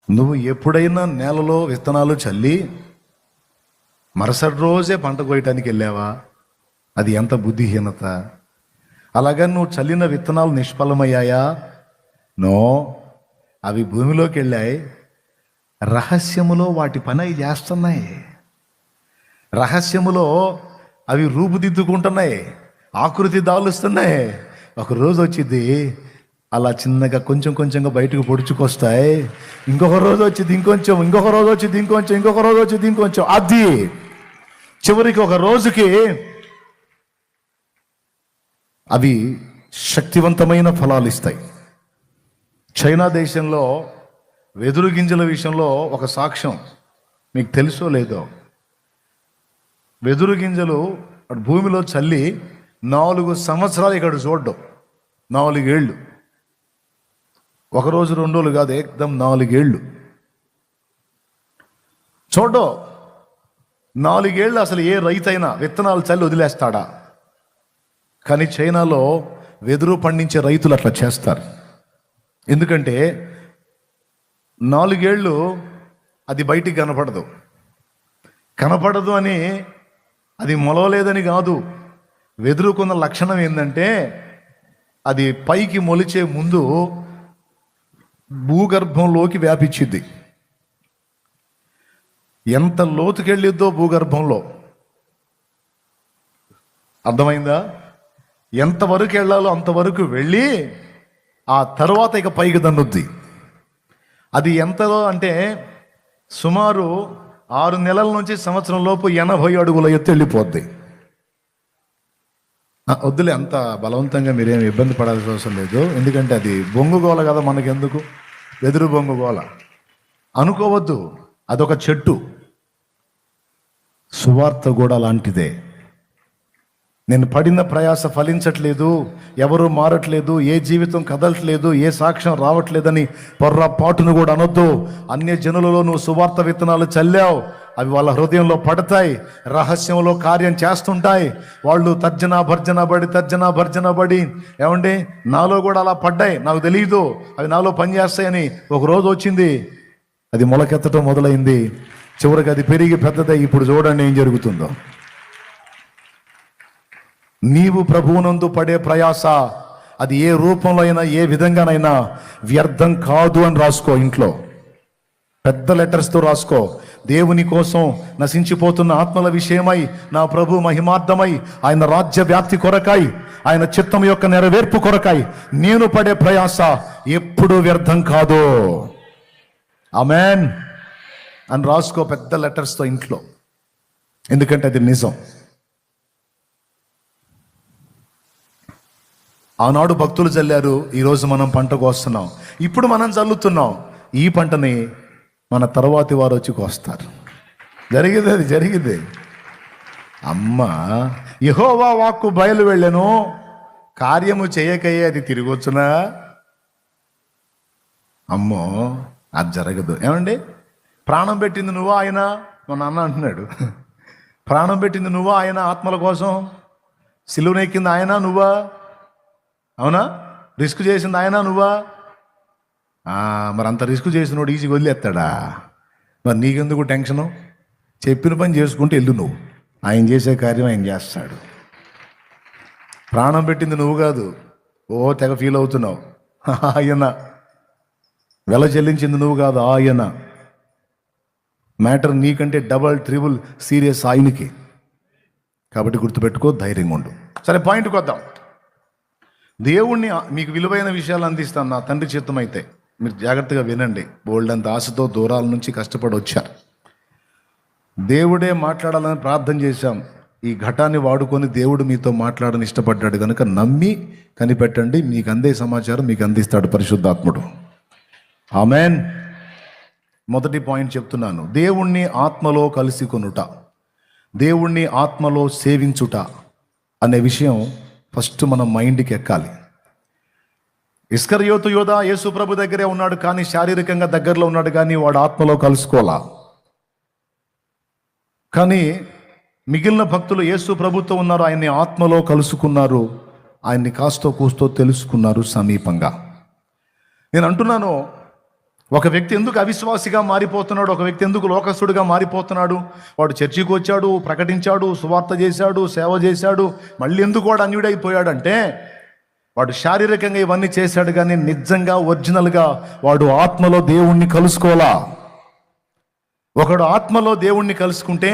నువ్వు ఎప్పుడైనా నేలలో విత్తనాలు చల్లి మరుసటి రోజే పంట కోయటానికి వెళ్ళావా? అది ఎంత బుద్ధిహీనత! అలాగే నువ్వు చల్లిన విత్తనాలు నిష్ఫలమయ్యాయా? నో, అవి భూమిలోకి వెళ్ళాయి. రహస్యములో వాటి పని అవి చేస్తున్నాయి. రహస్యములో అవి రూపుదిద్దుకుంటున్నాయి, ఆకృతి దాలుస్తున్నాయి. ఒక రోజు వచ్చింది, అలా చిన్నగా కొంచెం కొంచెంగా బయటకు పొడుచుకొస్తాయి. ఇంకొక రోజు వచ్చింది ఇంకొంచెం, ఇంకొక రోజు వచ్చింది ఇంకొంచెం, ఇంకొక రోజు వచ్చింది ఇంకొంచెం. అది చివరికి ఒక రోజుకి అవి శక్తివంతమైన ఫలాలు ఇస్తాయి. చైనా దేశంలో వెదురు గింజల విషయంలో ఒక సాక్ష్యం మీకు తెలుసో లేదో. వెదురు గింజలు భూమిలో చల్లి 4 సంవత్సరాలు ఇక్కడ చూడడం. 4 ఏళ్ళు, ఒకరోజు 2 రోజులు కాదు, ఏకదం 4 ఏళ్ళు చూడడం. 4 ఏళ్ళు అసలు ఏ రైతైనా విత్తనాలు చల్లి వదిలేస్తాడా? కానీ చైనాలో వెదురు పండించే రైతులు అట్లా చేస్తారు. ఎందుకంటే 4 ఏళ్ళు అది బయటికి కనపడదు అని, అది మొలవలేదని కాదు. వెదురుకున్న లక్షణం ఏంటంటే అది పైకి మొలిచే ముందు భూగర్భంలోకి వ్యాపించిద్ది. ఎంత లోతుకెళ్ళిద్దో భూగర్భంలో, అర్థమైందా? ఎంతవరకు వెళ్ళాలో అంతవరకు వెళ్ళి ఆ తర్వాత ఇక పైకి దన్నుద్ది. అది ఎంతలో అంటే సుమారు 6 నెలల నుంచి సంవత్సరం లోపు 80 అడుగుల ఎత్తు వెళ్ళిపోద్ది. వద్దులే, అంత బలవంతంగా మీరేమి ఇబ్బంది పడాల్సిన అవసరం లేదు. ఎందుకంటే అది బొంగుగోల కదా, మనకెందుకు వెదురు బొంగుగోల అనుకోవద్దు. అదొక చెట్టు. సువార్త కూడా అలాంటిదే. నేను పడిన ప్రయాస ఫలించట్లేదు, ఎవరు మారట్లేదు, ఏ జీవితం కదలట్లేదు, ఏ సాక్ష్యం రావట్లేదని పొర్రపాటును కూడా అనొద్దు. అన్య జనులలో నువ్వు సువార్త విత్తనాలు చల్లావు, అవి వాళ్ళ హృదయంలో పడతాయి, రహస్యంలో కార్యం చేస్తుంటాయి. వాళ్ళు తర్జన భర్జన పడి ఏమండి నాలో కూడా అలా పడ్డాయి, నాకు తెలియదు, అవి నాలో పనిచేస్తాయని. ఒక రోజు వచ్చింది, అది మొలకెత్తడం మొదలైంది. చివరికి అది పెరిగి పెద్దదై ఇప్పుడు చూడండి ఏం జరుగుతుందో. నీవు ప్రభువునందు పడే ప్రయాస అది ఏ రూపంలో అయినా ఏ విధంగానైనా వ్యర్థం కాదు అని రాసుకో. ఇంట్లో పెద్ద లెటర్స్తో రాసుకో. దేవుని కోసం నశించిపోతున్న ఆత్మల విషయమై, నా ప్రభు మహిమార్థమై, ఆయన రాజ్య వ్యాప్తి కొరకై, ఆయన చిత్తం యొక్క నెరవేర్పు కొరకై నేను పడే ప్రయాస ఎప్పుడూ వ్యర్థం కాదు. ఆమేన్ అని రాసుకో పెద్ద లెటర్స్తో ఇంట్లో. ఎందుకంటే అది నిజం. ఆనాడు భక్తులు చల్లారు, ఈరోజు మనం పంట కోస్తున్నాం. ఇప్పుడు మనం చల్లుతున్నాం. ఈ పంటని మన తర్వాతి వారు వచ్చి కోస్తారు. జరిగింది. అమ్మ యెహోవా వాక్కు బయలు వెళ్ళెను, కార్యము చేయకయే అది తిరిగొచ్చునా? అమ్మో, అది జరగదు. ఏమండి, ప్రాణం పెట్టింది నువ్వా ఆయన? మా నాన్న అంటున్నాడు, ప్రాణం పెట్టింది నువ్వా ఆయన ఆత్మల కోసం? సిలువనెక్కింది ఆయన నువ్వా? అవునా? రిస్క్ చేసింది ఆయన నువ్వా? మరి అంత రిస్క్ చేసినోడు ఈజీగా వదిలేస్తాడా? మరి నీకెందుకు టెన్షను? చెప్పిన పని చేసుకుంటే వెళ్ళు నువ్వు, ఆయన చేసే కార్యం ఆయన చేస్తాడు. ప్రాణం పెట్టింది నువ్వు కాదు, తెగ ఫీల్ అవుతున్నావు. ఆయన వెల చెల్లించింది నువ్వు కాదు, ఆయన. మ్యాటర్ నీకంటే డబల్ ట్రిబుల్ సీరియస్ ఆయనకి. కాబట్టి గుర్తుపెట్టుకో, ధైర్యంగా ఉండు. సరే, పాయింట్కి వద్దాం. దేవుణ్ణి మీకు విలువైన విషయాలు అందిస్తాను నా తండ్రి చిత్తమైతే. మీరు జాగ్రత్తగా వినండి. బోల్డంత ఆశతో దూరాల నుంచి కష్టపడి వచ్చారు. దేవుడే మాట్లాడాలని ప్రార్థన చేశాం. ఈ ఘటాన్ని వాడుకొని దేవుడు మీతో మాట్లాడని ఇష్టపడ్డాడు కనుక నమ్మి కనిపెట్టండి. మీకు అందే సమాచారం మీకు అందిస్తాడు పరిశుద్ధాత్ముడు. ఆమెన్. మొదటి పాయింట్ చెప్తున్నాను, దేవుణ్ణి ఆత్మలో కలిసి కొనుట, దేవుణ్ణి ఆత్మలో సేవించుట అనే విషయం ఫస్ట్ మన మైండ్కి ఎక్కాలి. ఇస్కరియోతు యోధ యేసు ప్రభు దగ్గరే ఉన్నాడు, కానీ శారీరకంగా దగ్గరలో ఉన్నాడు, కానీ వాడు ఆత్మలో కలుసుకోవాలా. కానీ మిగిలిన భక్తులు యేసు ప్రభుతో ఉన్నారు, ఆయన్ని ఆత్మలో కలుసుకున్నారు, ఆయన్ని కాస్తో కూస్తో తెలుసుకున్నారు సమీపంగా. నేను అంటున్నాను, ఒక వ్యక్తి ఎందుకు అవిశ్వాసిగా మారిపోతున్నాడు, ఒక వ్యక్తి ఎందుకు లోకస్తుడిగా మారిపోతున్నాడు? వాడు చర్చికి వచ్చాడు, ప్రకటించాడు, సువార్త చేశాడు, సేవ చేశాడు, మళ్ళీ ఎందుకు వాడు అన్యుడైపోయాడంటే వాడు శారీరకంగా ఇవన్నీ చేశాడు, కానీ నిజంగా ఒరిజినల్గా వాడు ఆత్మలో దేవుణ్ణి కలుసుకోవాలా. ఒకడు ఆత్మలో దేవుణ్ణి కలుసుకుంటే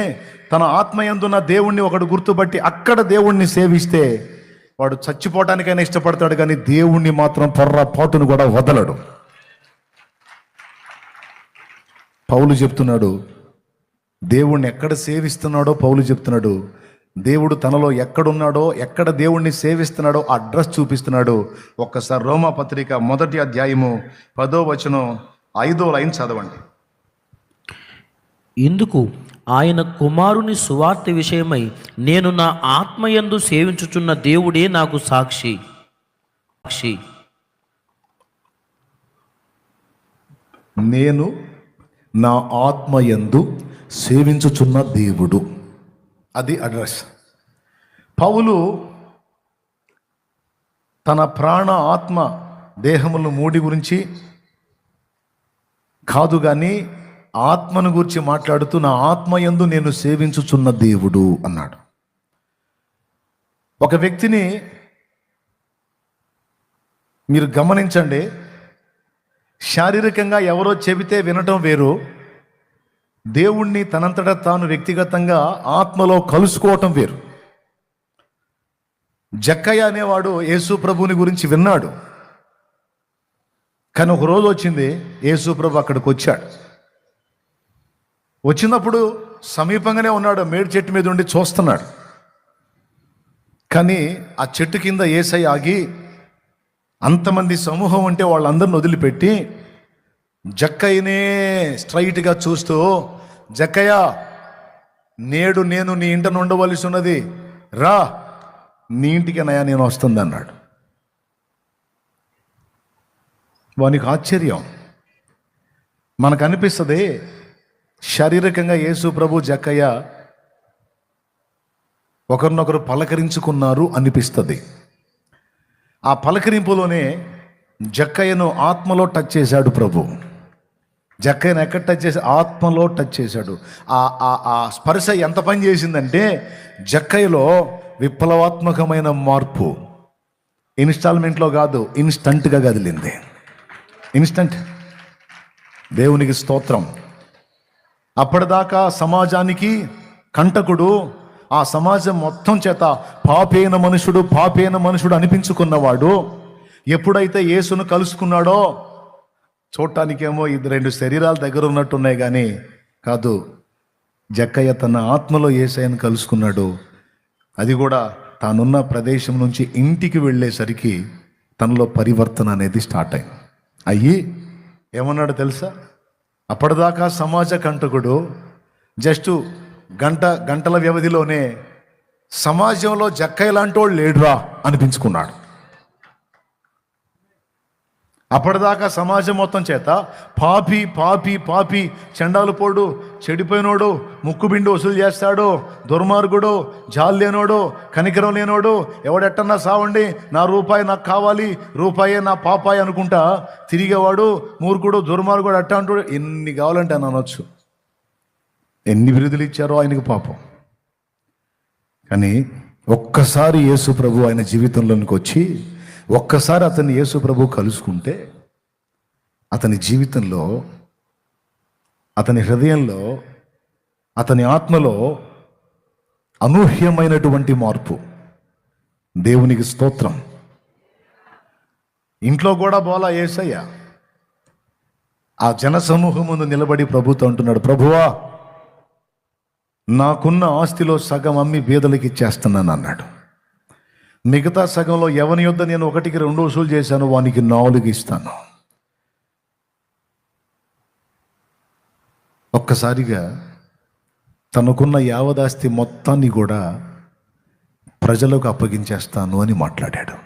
తన ఆత్మ యందున్న దేవుణ్ణి ఒకడు గుర్తుపట్టి అక్కడ దేవుణ్ణి సేవిస్తే వాడు చచ్చిపోవటానికైనా ఇష్టపడతాడు, కానీ దేవుణ్ణి మాత్రం పొర్రపాటును కూడా వదలడు. పౌలు చెప్తున్నాడు, దేవుణ్ణి ఎక్కడ సేవిస్తున్నాడో పౌలు చెప్తున్నాడు, దేవుడు తనలో ఎక్కడున్నాడో, ఎక్కడ దేవుణ్ణి సేవిస్తున్నాడో ఆ అడ్రస్ చూపిస్తున్నాడు. ఒక్కసారి రోమా పత్రిక 1వ అధ్యాయము 10వ వచనం 5వ లైన్ చదవండి. ఇందుకు ఆయన కుమారుని సువార్త విషయమై నేను నా ఆత్మయందు సేవించుచున్న దేవుడే నాకు సాక్షి. నేను నా ఆత్మయందు సేవించుచున్న దేవుడు, అది అడ్రస్. పౌలు తన ప్రాణ ఆత్మ దేహములు మూడి గురించి కాదు, కానీ ఆత్మను గురించి మాట్లాడుతూ నా ఆత్మయందు నేను సేవించుచున్న దేవుడు అన్నాడు. ఒక వ్యక్తిని మీరు గమనించండి, శారీరకంగా ఎవరో చెబితే వినటం వేరు, దేవుణ్ణి తనంతటా తాను వ్యక్తిగతంగా ఆత్మలో కలుసుకోవటం వేరు. జక్కయ్య అనేవాడు యేసు ప్రభుని గురించి విన్నాడు, కానీ ఒక రోజు వచ్చింది, యేసు ప్రభు అక్కడికి వచ్చాడు. వచ్చినప్పుడు సమీపంగానే ఉన్నాడు, మేడి చెట్టు మీద ఉండి చూస్తున్నాడు. కానీ ఆ చెట్టు కింద యేసయ్య ఆగి అంతమంది సమూహం ఉంటే వాళ్ళందరిని వదిలిపెట్టి జక్కయ్యనే స్ట్రైట్గా చూస్తూ, జక్కయ్య, నేడు నేను నీ ఇంట ఉండవలసి ఉన్నది, రా, నీ ఇంటికినయా నేను వస్తుంది అన్నాడు. వానికి ఆశ్చర్యం. మనకు అనిపిస్తుంది శారీరకంగా యేసు ప్రభు జక్కయ్య ఒకరినొకరు పలకరించుకున్నారు అనిపిస్తుంది. ఆ పలకరింపులోనే జక్కయ్యను ఆత్మలో టచ్ చేశాడు ప్రభు. జక్కయ్యను ఎక్కడ టచ్ చేసి? ఆత్మలో టచ్ చేశాడు. ఆ స్పర్శ ఎంత పని చేసిందంటే జక్కయ్యలో విప్లవాత్మకమైన మార్పు ఇన్స్టాల్మెంట్లో కాదు, ఇన్స్టంట్గా కదిలింది. ఇన్స్టంట్. దేవునికి స్తోత్రం. అప్పటిదాకా సమాజానికి కంటకుడు, ఆ సమాజం మొత్తం చేత పాపైన మనుషుడు అనిపించుకున్నవాడు ఎప్పుడైతే యేసును కలుసుకున్నాడో, చూడటానికేమో 2 శరీరాలు దగ్గర ఉన్నట్టున్నాయి, కానీ కాదు, జక్కయ్య తన ఆత్మలో యేసయ్యను కలుసుకున్నాడు. అది కూడా తానున్న ప్రదేశం నుంచి ఇంటికి వెళ్ళేసరికి తనలో పరివర్తన అనేది స్టార్ట్ అయ్యి ఏమన్నాడు తెలుసా? అప్పటిదాకా సమాజ కంటకుడు జస్ట్ గంటల వ్యవధిలోనే సమాజంలో జక్కయ్య లాంటి వాడు లేడురా అనిపించుకున్నాడు. అప్పటిదాకా సమాజం మొత్తం చేత పాపి పాపి పాపి, చండాలు పోడు, చెడిపోయినోడు, ముక్కుబిండి వసూలు చేస్తాడు, దుర్మార్గుడు, జాలి లేనోడు, కనికరం లేనోడు, ఎవడెట్టన్నా సావండి, నా రూపాయి నాకు కావాలి, రూపాయే నా పాపాయి అనుకుంటా తిరిగేవాడు, మూర్ఖుడు, దుర్మార్గుడు, అట్ట అంటాడు. ఎన్ని కావాలంటే అని అనొచ్చు. ఎన్ని బిరుదులు ఇచ్చారో ఆయనకు పాపం. కానీ ఒక్కసారి యేసు ప్రభు ఆయన జీవితంలోనికి వచ్చి ఒక్కసారి అతన్ని యేసు ప్రభు కలుసుకుంటే అతని జీవితంలో, అతని హృదయంలో, అతని ఆత్మలో అనూహ్యమైనటువంటి మార్పు. దేవునికి స్తోత్రం. ఇంట్లో కూడా బోలా యేసయ్య ఆ జనసమూహం ముందు నిలబడి ప్రభుతో అంటున్నాడు, ప్రభువా, నాకున్న ఆస్తిలో సగం అమ్మి బీదలకి ఇచ్చేస్తున్నాను అన్నాడు. మిగతా సగంలో ఎవని యొద్ద నేను 1కి 2 వసూలు చేశాను, వానికి 4 ఇస్తాను. ఒక్కసారిగా తనకున్న యావదాస్తి మొత్తాన్ని కూడా ప్రజలకు అప్పగించేస్తాను అని మాట్లాడాడు.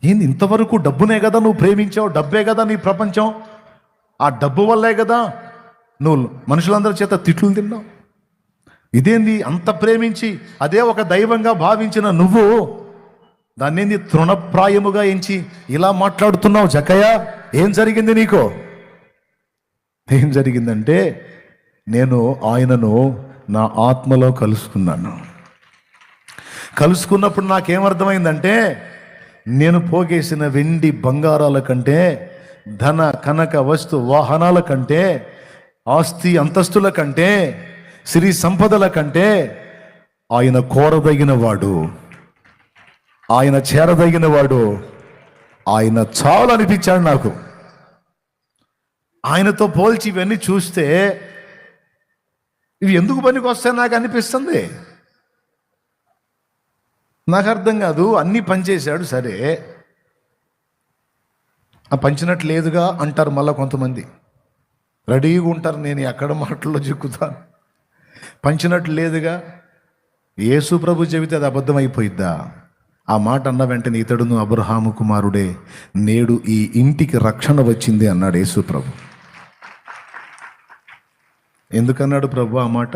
ఏంది, ఇంతవరకు డబ్బునే కదా నువ్వు ప్రేమించావు, డబ్బే కదా నీ ప్రపంచం, ఆ డబ్బు వల్లే కదా నువ్వు మనుషులందరి చేత తిట్లు తిన్నావు. ఇదేంది, అంత ప్రేమించి అదే ఒక దైవంగా భావించిన నువ్వు దాన్ని తృణప్రాయముగా ఎంచి ఇలా మాట్లాడుతున్నావు? జక్కయ్య, ఏం జరిగింది నీకు? ఏం జరిగిందంటే నేను ఆయనను నా ఆత్మలో కలుసుకున్నప్పుడు నాకేమర్థమైందంటే నేను పోగేసిన వెండి బంగారాల కంటే, ధన కనక వస్తు వాహనాల కంటే, ఆస్తి అంతస్తుల కంటే, సిరి సంపదల కంటే ఆయన కోరదగిన వాడు, ఆయన చేరదగిన వాడు, ఆయన చాలు అనిపించాడు నాకు. ఆయనతో పోల్చి ఇవన్నీ చూస్తే ఇవి ఎందుకు పనికి వస్తాయని నాకు అనిపిస్తుంది. నాకు అర్థం కాదు. అన్నీ పనిచేశాడు, సరే ఆ పంచినట్టు లేదుగా అంటారు మళ్ళీ కొంతమంది. రెడీగా ఉంటారు, నేను ఎక్కడ మాటల్లో చిక్కుతాను. పంచినట్టు లేదుగా. యేసు ప్రభు చెబితే అది అబద్ధం అయిపోయిద్దా? ఆ మాట అన్న వెంటనే ఇతడును అబ్రహాము కుమారుడే, నేడు ఈ ఇంటికి రక్షణ వచ్చింది అన్నాడు యేసు ప్రభు. ఎందుకన్నాడు ప్రభు ఆ మాట?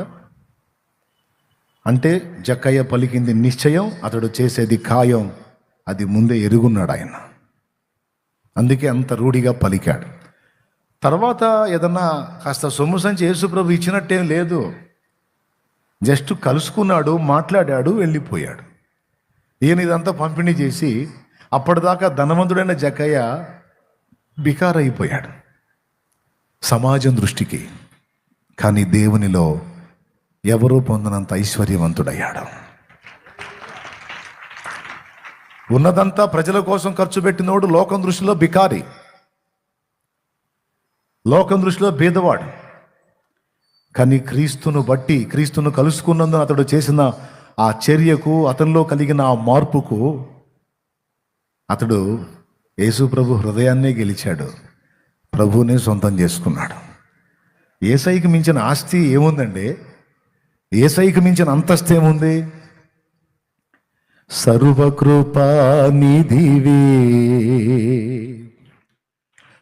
అంటే జక్కయ్య పలికింది నిశ్చయం, అతడు చేసేది ఖాయం, అది ముందే ఎరుగున్నాడు ఆయన. అందుకే అంత రూఢిగా పలికాడు. తర్వాత ఏదన్నా కాస్త సొమ్ము సంచి యేసు ప్రభు ఇచ్చినట్టేం లేదు. జస్ట్ కలుసుకున్నాడు, మాట్లాడాడు, వెళ్ళిపోయాడు. ఈయన ఇదంతా పంపిణీ చేసి అప్పటిదాకా ధనవంతుడైన జక్కయ్య బికారైపోయాడు సమాజం దృష్టికి. కానీ దేవునిలో ఎవరూ పొందనంత ఐశ్వర్యవంతుడయ్యాడు. ఉన్నదంతా ప్రజల కోసం ఖర్చు పెట్టినోడు లోకం దృష్టిలో బికారి, లోకం దృష్టిలో బీదవాడు. కానీ క్రీస్తును బట్టి, క్రీస్తును కలుసుకున్నందున అతడు చేసిన ఆ చర్యకు, అతనిలో కలిగిన ఆ మార్పుకు అతడు యేసు ప్రభు హృదయాన్నే గెలిచాడు, ప్రభువునే సొంతం చేసుకున్నాడు. యేసయ్యకి మించిన ఆస్తి ఏముందండి? యేసయ్యకి మించిన అంతస్తు ఏముంది? సర్వకృపానిధివే,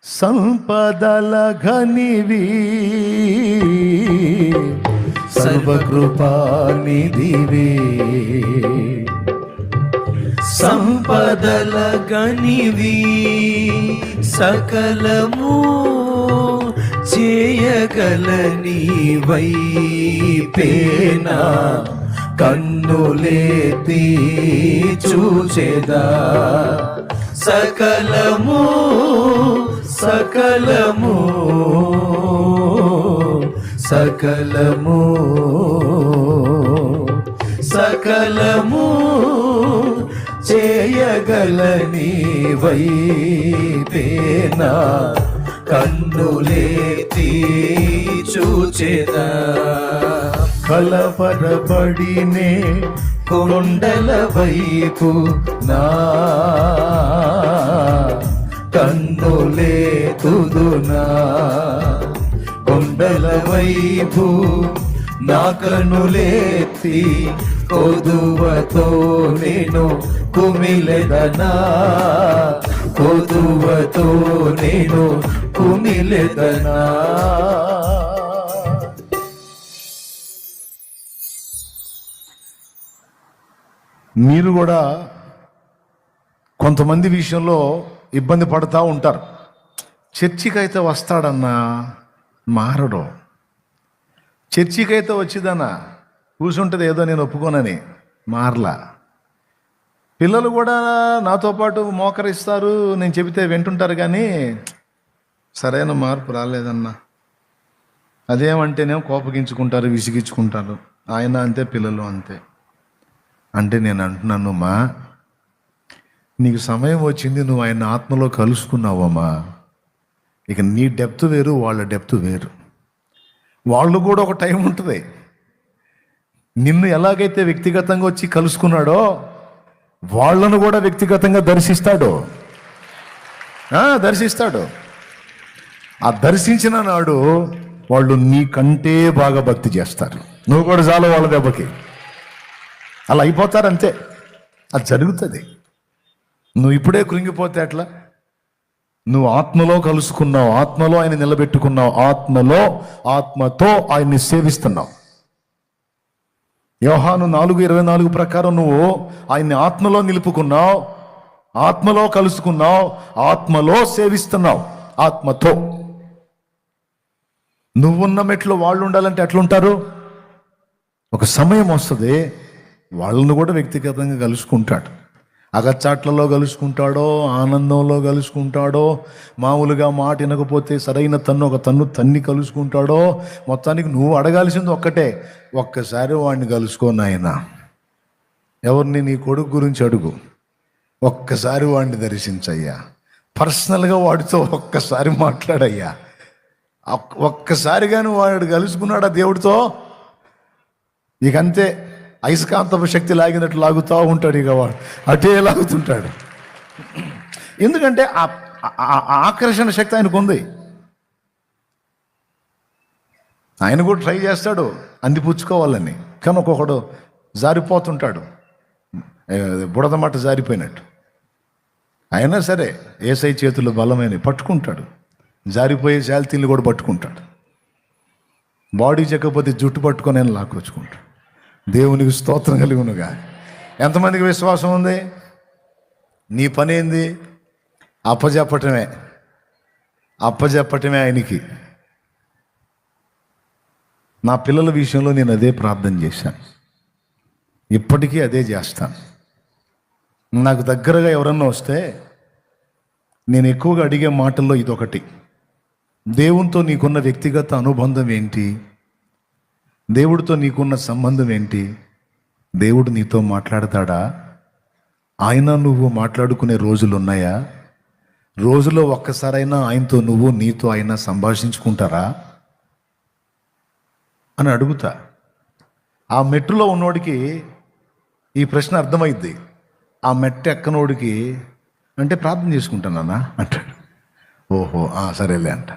సంపదల ఘనివి, సర్వకృపానిధివే, సంపదల గనివి, సకలము చేయగలని వైపేనా కన్నులేతి చూచెదా. సకలము సకలము సకలము సకలము చేయగలని వైపేనా కన్నులేతి చూచెదా. కలవరపడినే కొండల వైపు నా కన్నులేతుదునా. కొండల వైపు నా కన్నులేతి కొదువతో నేను కుమిలెదనా. కొదువతో నేను కుమిలెదనా. మీరు కూడా కొంతమంది విషయంలో ఇబ్బంది పడుతూ ఉంటారు. చర్చికైతే వస్తాడన్నా మారడు. చర్చికైతే వచ్చిదన్నా కూర్చుంటుంది ఏదో నేను ఒప్పుకోనని మారలా. పిల్లలు కూడా నాతో పాటు మోకరిస్తారు, నేను చెబితే వింటుంటారు, కానీ సరైన మార్పు రాలేదన్నా. అదేమంటేనేమో కోపగించుకుంటారు, విసిగించుకుంటారు. ఆయన అంతే, పిల్లలు అంతే. అంటే నేను అంటున్నాను, మా నీకు సమయం వచ్చింది, నువ్వు ఆయన ఆత్మలో కలుసుకున్నావమ్మా. ఇక నీ డెప్త్ వేరు, వాళ్ళ డెప్త్ వేరు. వాళ్ళు కూడా ఒక టైం ఉంటుంది. నిన్ను ఎలాగైతే వ్యక్తిగతంగా వచ్చి కలుసుకున్నాడో వాళ్ళను కూడా వ్యక్తిగతంగా దర్శిస్తాడు. ఆ దర్శించిన నాడు వాళ్ళు నీకంటే బాగా భక్తి చేస్తారు. నువ్వు కూడా చాలు వాళ్ళ దెబ్బకి. అలా అయిపోతారు అంతే. అది జరుగుతుంది. నువ్వు ఇప్పుడే కృంగిపోతే ఎట్లా? నువ్వు ఆత్మలో కలుసుకున్నావు, ఆత్మలో ఆయన నిలబెట్టుకున్నావు, ఆత్మతో ఆయన్ని సేవిస్తున్నావు. యోహాను 4:24 ప్రకారం నువ్వు ఆయన్ని ఆత్మలో నిలుపుకున్నావు, ఆత్మలో కలుసుకున్నావు, ఆత్మలో సేవిస్తున్నావు, ఆత్మతో. నువ్వున్న మెట్లో వాళ్ళు ఉండాలంటే ఎట్లుంటారు? ఒక సమయం వస్తుంది, వాళ్ళను కూడా వ్యక్తిగతంగా కలుసుకుంటాడు. అగచాట్లలో కలుసుకుంటాడో, ఆనందంలో కలుసుకుంటాడో, మామూలుగా మాట వినకపోతే సరైన ఒక తన్ని కలుసుకుంటాడో, మొత్తానికి నువ్వు అడగాల్సింది ఒక్కటే, ఒక్కసారి వాడిని కలుసుకోను ఆయన. ఎవరిని? నీ కొడుకు గురించి అడుగు. ఒక్కసారి వాడిని దర్శించయ్యా, పర్సనల్గా వాడితో ఒక్కసారి మాట్లాడయ్యా. ఒక్కసారిగా నువ్వు వాడు కలుసుకున్నాడా దేవుడితో, ఇకంతే అయస్కాంతపు శక్తి లాగినట్టు లాగుతూ ఉంటాడు. ఇక వాడు అటే లాగుతుంటాడు. ఎందుకంటే ఆ ఆకర్షణ శక్తి ఆయనకు ఉంది. ఆయన కూడా ట్రై చేస్తాడు అందిపుచ్చుకోవాలని, కానీ ఒక్కొక్కడు జారిపోతుంటాడు, బుడదమాట జారిపోయినట్టు. అయినా సరే ఏసై చేతుల్లో బలమైన పట్టుకుంటాడు, జారిపోయే శాల్తీలు కూడా పట్టుకుంటాడు. బాడీ చెక్కకపోతే జుట్టు పట్టుకొని ఆయన లాక్కొచ్చుకుంటాడు. దేవునికి స్తోత్రం కలుగునుగా. ఎంతమందికి విశ్వాసం ఉంది? నీ పని ఏంది? అప్పజెప్పటమే ఆయనకి. నా పిల్లల విషయంలో నేను అదే ప్రార్థన చేశాను, ఇప్పటికీ అదే చేస్తాను. నాకు దగ్గరగా ఎవరన్నా వస్తే నేను ఎక్కువగా అడిగే మాటల్లో ఇదొకటి. దేవునితో నీకున్న వ్యక్తిగత అనుబంధం ఏంటి? దేవుడితో నీకున్న సంబంధం ఏంటి? దేవుడు నీతో మాట్లాడతాడా? ఆయన నువ్వు మాట్లాడుకునే రోజులు ఉన్నాయా? రోజులో ఒక్కసారైనా ఆయనతో నువ్వు, నీతో ఆయన సంభాషించుకుంటారా అని అడుగుతా. ఆ మెట్టులో ఉన్నోడికి ఈ ప్రశ్న అర్థమైద్ది. ఆ మెట్టు ఎక్కనోడికి అంటే ప్రార్థన చేసుకుంటానన్నా అంటాడు. ఓహో సరేలే అంట.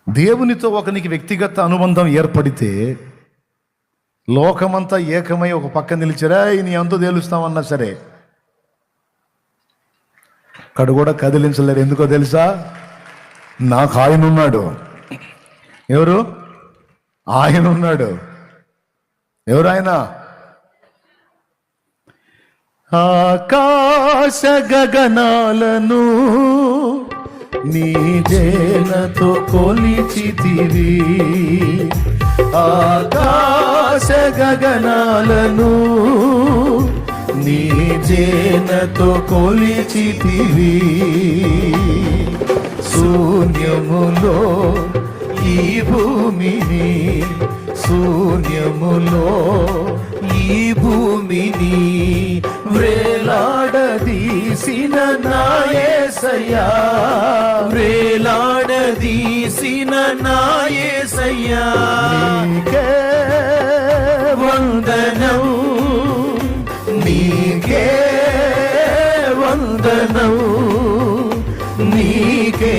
దేవునితో ఒకనికి వ్యక్తిగత అనుబంధం ఏర్పడితే లోకమంతా ఏకమై ఒక పక్క నిలిచారా నీ అంతా తేలుస్తామన్నా సరే అక్కడ కూడా కదిలించలేరు. ఎందుకో తెలుసా? నాకు ఆయన ఉన్నాడు. ఎవరు? ఆయన ఉన్నాడు. ఎవరు ఆయన? ఆకాశ గగనాలను నీ జేనతో కొలిచితివి, ఆకాశ గగనాలను నీ జేనతో కొలిచితివి. శూన్యములో ఈ భూమిని, శూన్యములో ఈ భూమిని వ్రేలాడదీసిన నా యేసయ్యా, వ్రేలాడదీసిన నా యేసయ్యా. నీకే వందనం, నీకే వందనం, నీకే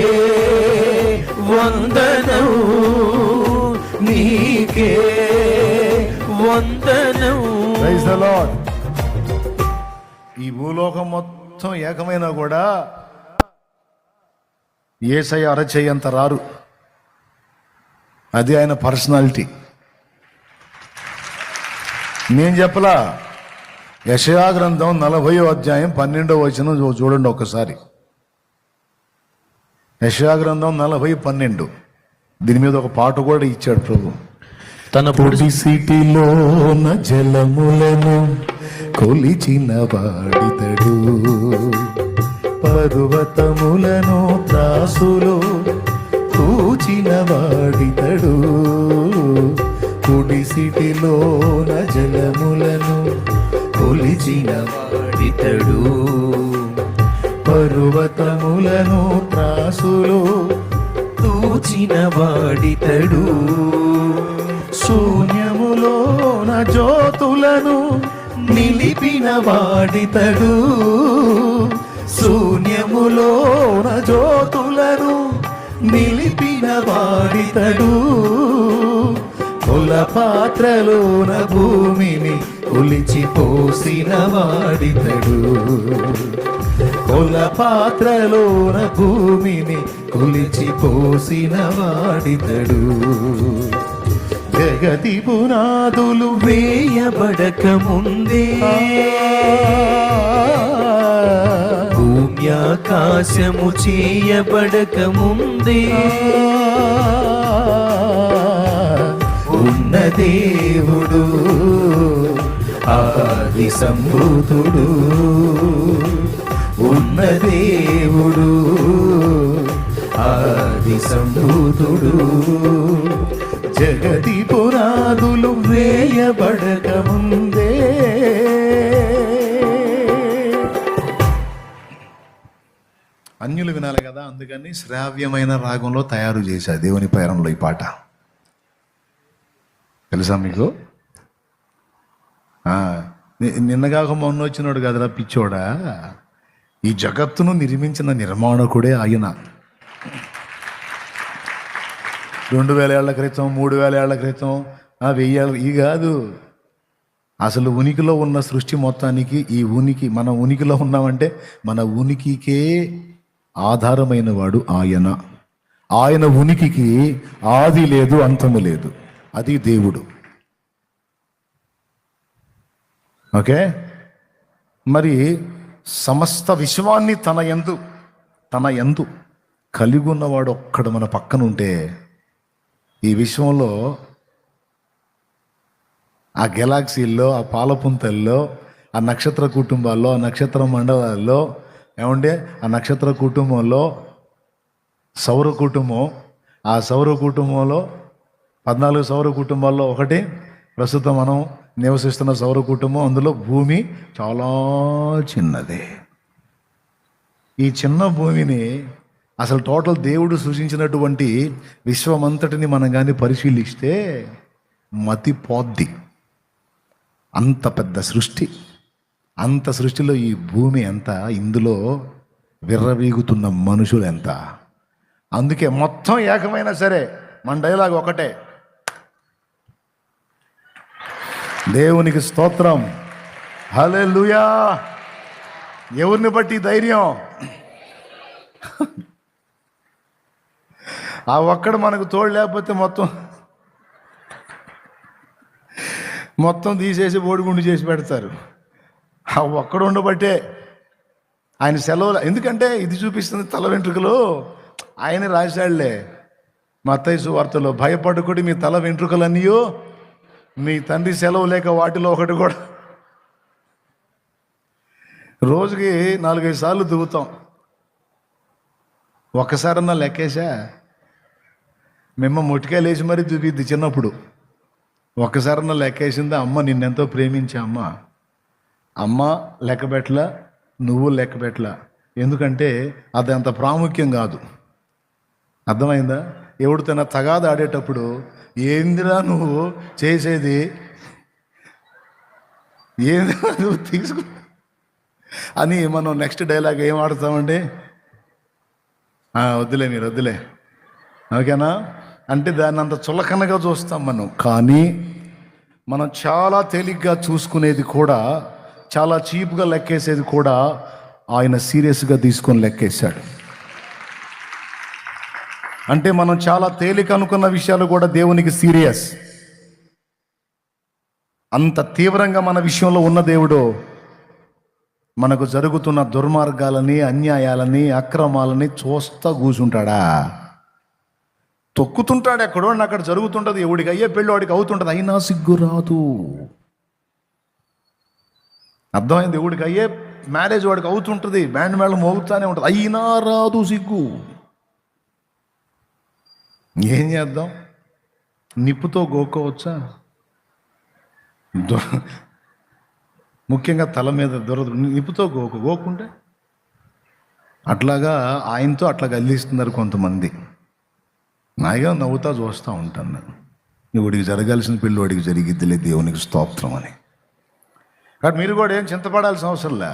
వందనం, నీకే వందనం. Praise the lord. ఈ భూలోకం మొత్తం ఏకమైనా కూడా యేసయ్య అరచేయంత రారు. అది ఆయన పర్సనాలిటీ. నేను చెప్పలా. యెషయా గ్రంథం 40వ అధ్యాయం 12వ వచనం చూడండి ఒకసారి. యెషయా గ్రంథం 40:12. దీని మీద ఒక పాట కూడా ఇచ్చాడు ప్రభు. తన పొడిసిటిలోన జలములను కొలిచిన వాడితడు, పర్వతములను త్రాసులో తూచిన వాడితడు. పొడిసిటిలోన జలములను కొలిచిన వాడితడు, పర్వతములను త్రాసులో తూచిన వాడితడు. శూన్యములోన జ్యోతులను నిలిపిన వాడితడు, శూన్యములోన జ్యోతులను నిలిపిన వాడితడు. కుల పాత్రలోన భూమిని కొలిచిపోసిన వాడితడు, కుల పాత్రలోన భూమిని కొలిచిపోసిన వాడితడు. జగతి పునాదులు వేయబడక ముందే, భూమ్యాకాశము చేయబడక ముందే, దేవుడు ఆది సంభూతుడు, ఉన్న దేవుడు ఆది సంభూతుడు, జగతి పునాదులు వేయబడక ముందే. అన్యులు వినాలి కదా, అందుకని శ్రావ్యమైన రాగంలో తయారు చేశారు దేవుని పేరంలో ఈ పాట. తెలుసా మీకు? నిన్నగాక మొన్న వచ్చినాడు కదరా పిచ్చోడా, ఈ జగత్తును నిర్మించిన నిర్మాణకుడే ఆయన. 2000 ఏళ్ల క్రితం, 3000 ఏళ్ల క్రితం, 1000 ఏళ్ళ ఈ కాదు. అసలు ఉనికిలో ఉన్న సృష్టి మొత్తానికి ఈ ఉనికి, మన ఉనికిలో ఉన్నామంటే మన ఉనికికే ఆధారమైన వాడు ఆయన. ఆయన ఉనికికి ఆది లేదు, అంతము లేదు. అది దేవుడు. ఓకే, మరి సమస్త విశ్వాన్ని తన యందు కలిగి ఉన్నవాడు ఒక్కడు మన పక్కన ఉంటే, ఈ విశ్వంలో ఆ గెలాక్సీల్లో, ఆ పాలపుంతల్లో, ఆ నక్షత్ర కుటుంబాల్లో, ఆ నక్షత్ర మండలాల్లో, ఏమంటే ఆ నక్షత్ర కుటుంబంలో సౌర కుటుంబం, ఆ సౌర కుటుంబంలో 14 సౌర కుటుంబాల్లో ఒకటి ప్రస్తుతం మనం నివసిస్తున్న సౌర కుటుంబం. అందులో భూమి చాలా చిన్నది. ఈ చిన్న భూమిని అసలు టోటల్ దేవుడు సృష్టించినటువంటి విశ్వమంతటిని మనం కానీ పరిశీలిస్తే మతి పోద్ది. అంత పెద్ద సృష్టి, అంత సృష్టిలో ఈ భూమి ఎంత, ఇందులో విర్రవీగుతున్న మనుషులు ఎంత. అందుకే మొత్తం ఏకమైనా సరే మన డైలాగ్ ఒకటే, దేవునికి స్తోత్రం, హల్లెలూయా. ఎవరిని బట్టి ధైర్యం? ఆ ఒక్కడు మనకు తోడు లేకపోతే మొత్తం తీసేసి బోడిగుండు చేసి పెడతారు. ఆ ఒక్కడు ఉండబట్టే ఆయన సెలవులు. ఎందుకంటే ఇది చూపిస్తుంది తల వెంట్రుకలు. ఆయన రాశాడులే మత్తయి సువార్తలో, భయపడకుడి మీ తల వెంట్రుకలన్నీయో మీ తండ్రి సెలవు లేక వాటిలో ఒకటి కూడా. రోజుకి 4-5 సార్లు దువ్వుతాం. ఒక్కసారన్నా లెక్కేసా? మేము ముట్టికాయలు వేసి మరీ దువ్విద్ది చిన్నప్పుడు. ఒక్కసారన్నా లెక్కేసిందా? అమ్మ నిన్నెంతో ప్రేమించా అమ్మ లెక్కబెట్టలా, నువ్వు లెక్కబెట్టలా. ఎందుకంటే అది అంత ప్రాముఖ్యం కాదు. అర్థమైందా? ఎవడితోనా తగాద ఆడేటప్పుడు ఏందిరా నువ్వు చేసేది, ఏందిరా నువ్వు తీసుకు అని మనం నెక్స్ట్ డైలాగ్ ఏం ఆడతామండి? వద్దులే, మీరు వద్దులే, ఓకేనా అంటే దాన్ని అంత చులకనగా చూస్తాం మనం. కానీ మనం చాలా తేలిగ్గా చూసుకునేది కూడా, చాలా చీప్గా లెక్కేసేది కూడా ఆయన సీరియస్గా తీసుకొని లెక్కేశాడు. అంటే మనం చాలా తేలిక అనుకున్న విషయాలు కూడా దేవునికి సీరియస్. అంత తీవ్రంగా మన విషయంలో ఉన్న దేవుడు మనకు జరుగుతున్న దుర్మార్గాలని, అన్యాయాలని, అక్రమాలని చూస్తా కూర్చుంటాడా? తొక్కుతుంటాడు. ఎక్కడో అక్కడ జరుగుతుంటుంది. ఎవడికి అయ్యే పెళ్ళి వాడికి అవుతుంటుంది, అయినా సిగ్గు రాదు. అర్థమైంది? ఎవడికి అయ్యే మ్యారేజ్ వాడికి అవుతుంటుంది, బ్యాండ్ మేళం మోగుతానే ఉంటుంది, అయినా రాదు సిగ్గు. ఏం చేద్దాం? నిప్పుతో గోక్కోవచ్చా? ముఖ్యంగా తల మీద నిప్పుతో గోకుంటే అట్లాగా ఆయనతో అట్లా గల్లిస్తున్నారు కొంతమంది. నాయగా నవ్వుతా చూస్తూ ఉంటాను నేను. వాడికి జరగాల్సిన పెళ్ళి వాడికి జరిగిద్దిలే, దేవునికి స్తోత్రం అని. కాబట్టి మీరు కూడా ఏం చింతపడాల్సిన అవసరంలే.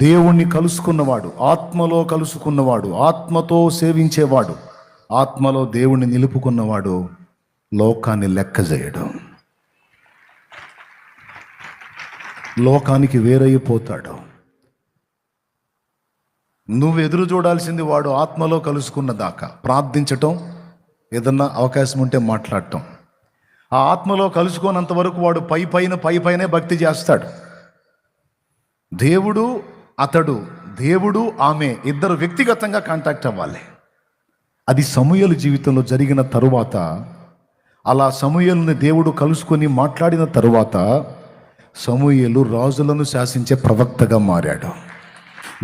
దేవుణ్ణి కలుసుకున్నవాడు, ఆత్మలో కలుసుకున్నవాడు, ఆత్మతో సేవించేవాడు, ఆత్మలో దేవుణ్ణి నిలుపుకున్నవాడు లోకాన్ని లెక్క చేయడం, లోకానికి వేరైపోతాడు. నువ్వు ఎదురు చూడాల్సింది వాడు ఆత్మలో కలుసుకున్న దాకా ప్రార్థించటం, ఏదన్నా అవకాశం ఉంటే మాట్లాడటం. ఆ ఆత్మలో కలుసుకోనంత వరకు వాడు పైనే భక్తి చేస్తాడు. దేవుడు అతడు, దేవుడు ఆమె ఇద్దరు వ్యక్తిగతంగా కాంటాక్ట్ అవ్వాలి. అది సమూయేలు జీవితంలో జరిగిన తరువాత అలా సమూయేలుని దేవుడు కలుసుకొని మాట్లాడిన తరువాత సమూయేలు రాజులను శాసించే ప్రవక్తగా మారాడు.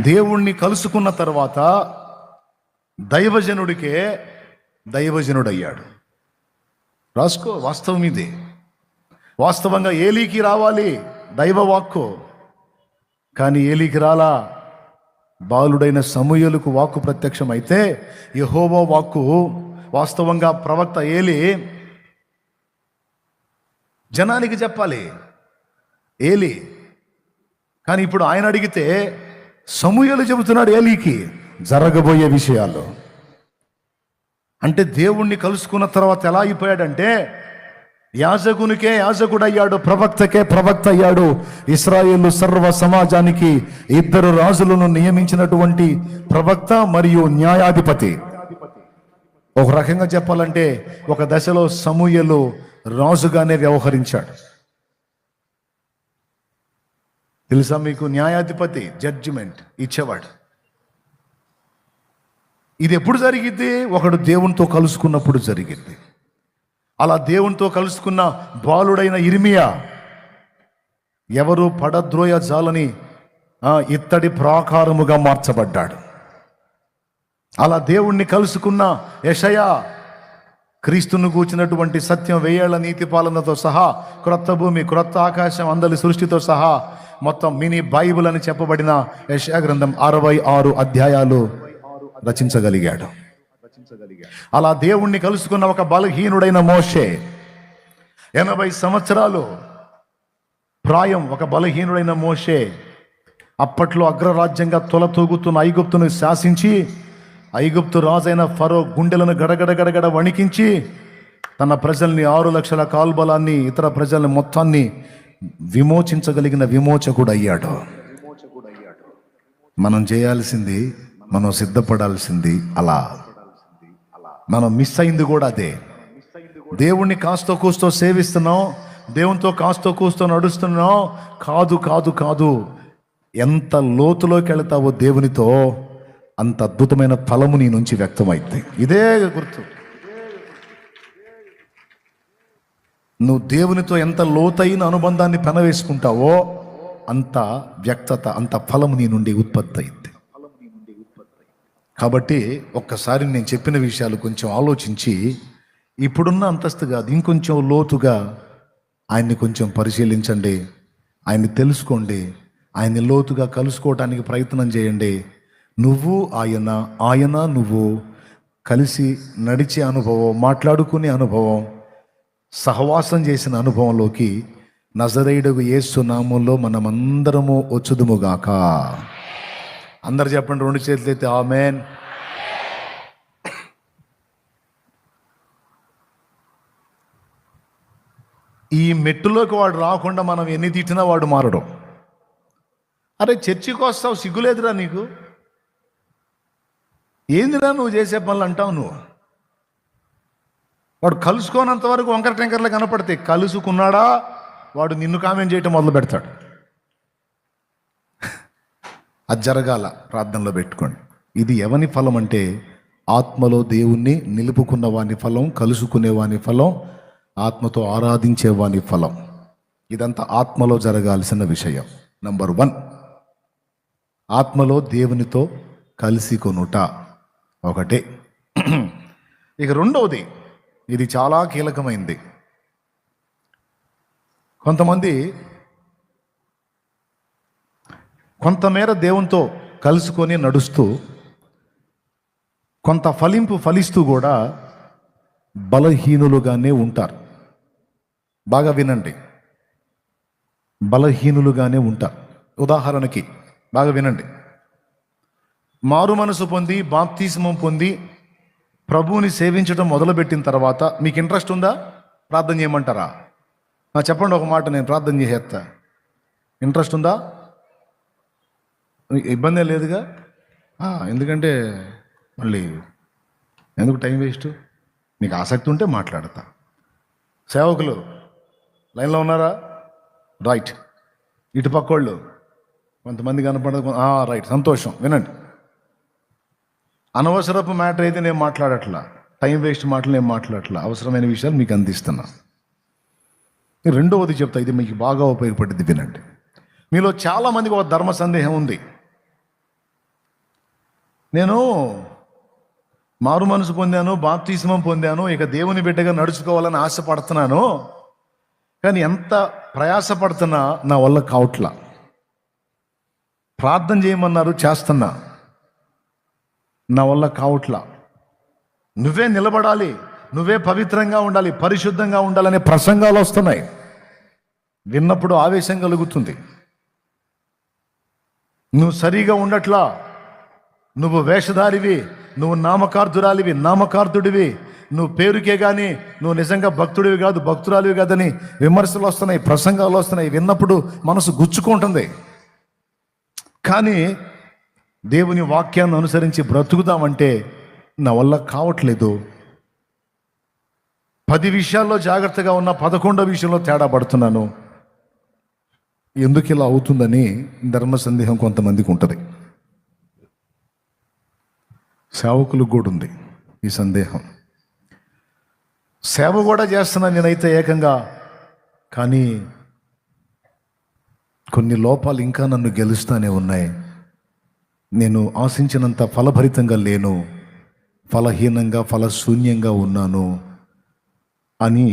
దేవుణ్ణి కలుసుకున్న తర్వాత దైవజనుడికే దైవజనుడయ్యాడు. రాసుకో, వాస్తవం ఇది. వాస్తవంగా ఏలీకి రావాలి దైవ వాక్కు, కానీ ఏలీకి రాలా. బాలుడైన సమూయేలుకు వాక్కు ప్రత్యక్షమైతే యెహోవా వాక్కు వాస్తవంగా ప్రవక్త ఏలీ జనానికి చెప్పాలి, ఏలీ. కానీ ఇప్పుడు ఆయన అడిగితే సమూయేలు చెబుతున్నాడు ఏలీకి జరగబోయే విషయాలు. అంటే దేవుణ్ణి కలుసుకున్న తర్వాత ఎలా అయిపోయాడంటే యాజకునికే యాజకుడయ్యాడు, ప్రవక్తకే ప్రవక్త అయ్యాడు. ఇశ్రాయేలు సర్వ సమాజానికి 2 రాజులను నియమించినటువంటి ప్రవక్త మరియు న్యాయాధిపతి. ఒక రకంగా చెప్పాలంటే ఒక దశలో సమూయేలు రాజుగానే వ్యవహరించాడు. తెలుసా మీకు? న్యాయాధిపతి, జడ్జిమెంట్ ఇచ్చేవాడు. ఇది ఎప్పుడు జరిగిద్ది? ఒకడు దేవునితో కలుసుకున్నప్పుడు జరిగింది. అలా దేవునితో కలుసుకున్న బాలుడైన ఇర్మియా ఎవరు పడద్రోయ జాలని ఇత్తడి ప్రాకారముగా మార్చబడ్డాడు. అలా దేవుణ్ణి కలుసుకున్న యెషయా క్రీస్తును కూర్చున్నటువంటి సత్యం, 1000 ఏళ్ల నీతి పాలనతో సహా, క్రొత్త భూమి, క్రొత్త ఆకాశం, అందరి సృష్టితో సహా మొత్తం మినీ బైబిల్ అని చెప్పబడిన యెషయా గ్రంథం 66 అధ్యాయాలు రచించగలిగాడు. అలా దేవుణ్ణి కలుసుకున్న ఒక బలహీనుడైన మోషే, 80 సంవత్సరాలు ప్రాయం ఒక బలహీనుడైన మోషే అప్పట్లో అగ్రరాజ్యంగా తొలతూగుతున్న ఐగుప్తును శాసించి ఐగుప్తు రాజైన ఫరో గుండెలను గడగడ వణికించి తన ప్రజల్ని 6 లక్షల కాల్బలాన్ని, ఇతర ప్రజల్ని మొత్తాన్ని విమోచించగలిగిన విమోచకుడు అయ్యాడు. మనం చేయాల్సింది, మనం సిద్ధపడాల్సింది అలా. మనం మిస్ అయింది కూడా అదే. దేవుణ్ణి కాస్తో కూస్తో సేవిస్తున్నాం, దేవునితో కాస్తో కూస్తో నడుస్తున్నాం. కాదు కాదు కాదు, ఎంత లోతులోకి వెళతావో దేవునితో అంత అద్భుతమైన ఫలము నీ నుంచి వ్యక్తమైంది. ఇదే గుర్తు. నువ్వు దేవునితో ఎంత లోతైన అనుబంధాన్ని పెనవేసుకుంటావో అంత వ్యక్తత, అంత ఫలము నీ నుండి ఉత్పత్తి అయింది. కాబట్టి ఒక్కసారి నేను చెప్పిన విషయాలు కొంచెం ఆలోచించి, ఇప్పుడున్న అంతస్తు కాదు, ఇంకొంచెం లోతుగా ఆయన్ని కొంచెం పరిశీలించండి, ఆయన్ని తెలుసుకోండి, ఆయన్ని లోతుగా కలుసుకోవటానికి ప్రయత్నం చేయండి. నువ్వు ఆయన, ఆయన నువ్వు కలిసి నడిచే అనుభవం, మాట్లాడుకునే అనుభవం, సహవాసం చేసిన అనుభవంలోకి నజరేయుడగు యేసు నామములో మనమందరము వచ్చుదుముగాక. అందరు చెప్పండి, 2 చేతులు ఎత్తి ఆమేన్. ఈ మెట్టులోకి వాడు రాకుండా మనం ఎన్ని తిట్టినా వాడు మారడు. అరే చర్చికి వస్తావు, సిగ్గులేదురా నీకు? ఏందిరా నువ్వు చేసే పనులు అంటావు నువ్వు? వాడు కలుసుకోనంత వరకు వంకర టెంకర్లు కనపడితే, కలుసుకున్నాడా వాడు నిన్ను కామెంట్ చేయటం మొదలు పెడతాడు. అది జరగాల, ప్రార్థనలో పెట్టుకోండి. ఇది ఎవని ఫలం అంటే ఆత్మలో దేవుణ్ణి నిలుపుకున్న వాని ఫలం, కలుసుకునే వాని ఫలం, ఆత్మతో ఆరాధించే వాని ఫలం. ఇదంతా ఆత్మలో జరగాల్సిన విషయం. నంబర్ 1, ఆత్మలో దేవునితో కలిసి కొనుట ఒకటే. ఇక రెండవది, ఇది చాలా కీలకమైంది. కొంతమంది కొంతమేర దేవునితో కలుసుకొని నడుస్తూ, కొంత ఫలిస్తూ కూడా బలహీనులుగానే ఉంటారు. బాగా వినండి, బలహీనులుగానే ఉంటారు. ఉదాహరణకి బాగా వినండి, మారు మనసు పొంది, బాప్తిస్మం పొంది, ప్రభువుని సేవించడం మొదలుపెట్టిన తర్వాత మీకు ఇంట్రెస్ట్ ఉందా? ప్రార్థన చేయమంటారా? చెప్పండి ఒక మాట, నేను ప్రార్థన చేసేస్తా. ఇంట్రెస్ట్ ఉందా? ఇబ్బంది లేదుగా? ఎందుకంటే మళ్ళీ ఎందుకు టైం వేస్ట్? నీకు ఆసక్తి ఉంటే మాట్లాడతా. సేవకులు లైన్లో ఉన్నారా? రైట్. ఇటు పక్కోళ్ళు కొంతమంది కనపడదు. రైట్, సంతోషం. వినండి, అనవసరపు మ్యాటర్ అయితే నేను మాట్లాడట్లా. టైం వేస్ట్ మాటలు ఏం మాట్లాడట్లా, అవసరమైన విషయాలు మీకు అందిస్తున్నా. రెండవది చెప్తా, ఇది మీకు బాగా ఉపయోగపడింది, వినండి. మీలో చాలామందికి ఒక ధర్మ సందేహం ఉంది. నేను మారు మనసు పొందాను, బాప్తిస్మం పొందాను, ఇక దేవుని బిడ్డగా నడుచుకోవాలని ఆశపడుతున్నాను, కానీ ఎంత ప్రయాసపడుతున్నా నా వల్ల కావట్లా. ప్రార్థన చేయమన్నారు, చేస్తున్నా, నా వల్ల కావట్లా. నువ్వే నిలబడాలి, నువ్వే పవిత్రంగా ఉండాలి, పరిశుద్ధంగా ఉండాలనే ప్రసంగాలు వస్తున్నాయి. విన్నప్పుడు ఆవేశం కలుగుతుంది. నువ్వు సరిగా ఉండట్లా, నువ్వు వేషధారివి, నువ్వు నామకార్థుడివి, నువ్వు పేరుకే కానీ నువ్వు నిజంగా భక్తుడివి కాదు, భక్తురాలివి కాదని విమర్శలు వస్తున్నాయి, ప్రసంగాలు వస్తున్నాయి. విన్నప్పుడు మనసు గుచ్చుకుంటుంది. కానీ దేవుని వాక్యాన్ని అనుసరించి బ్రతుకుదామంటే నా వల్ల కావట్లేదు. 10 విషయాల్లో జాగ్రత్తగా ఉన్న 11వ విషయంలో తేడా పడుతున్నాను. ఎందుకు ఇలా అవుతుందని ధర్మ సందేహం కొంతమందికి ఉంటుంది. సేవకులకు కూడా ఉంది ఈ సందేహం. సేవ కూడా చేస్తున్నాను నేనైతే ఏకంగా, కానీ కొన్ని లోపాలు ఇంకా నన్ను గెలుస్తూనే ఉన్నాయి. నేను ఆశించినంత ఫలభరితంగా లేను, ఫలహీనంగా ఫలశూన్యంగా ఉన్నాను అని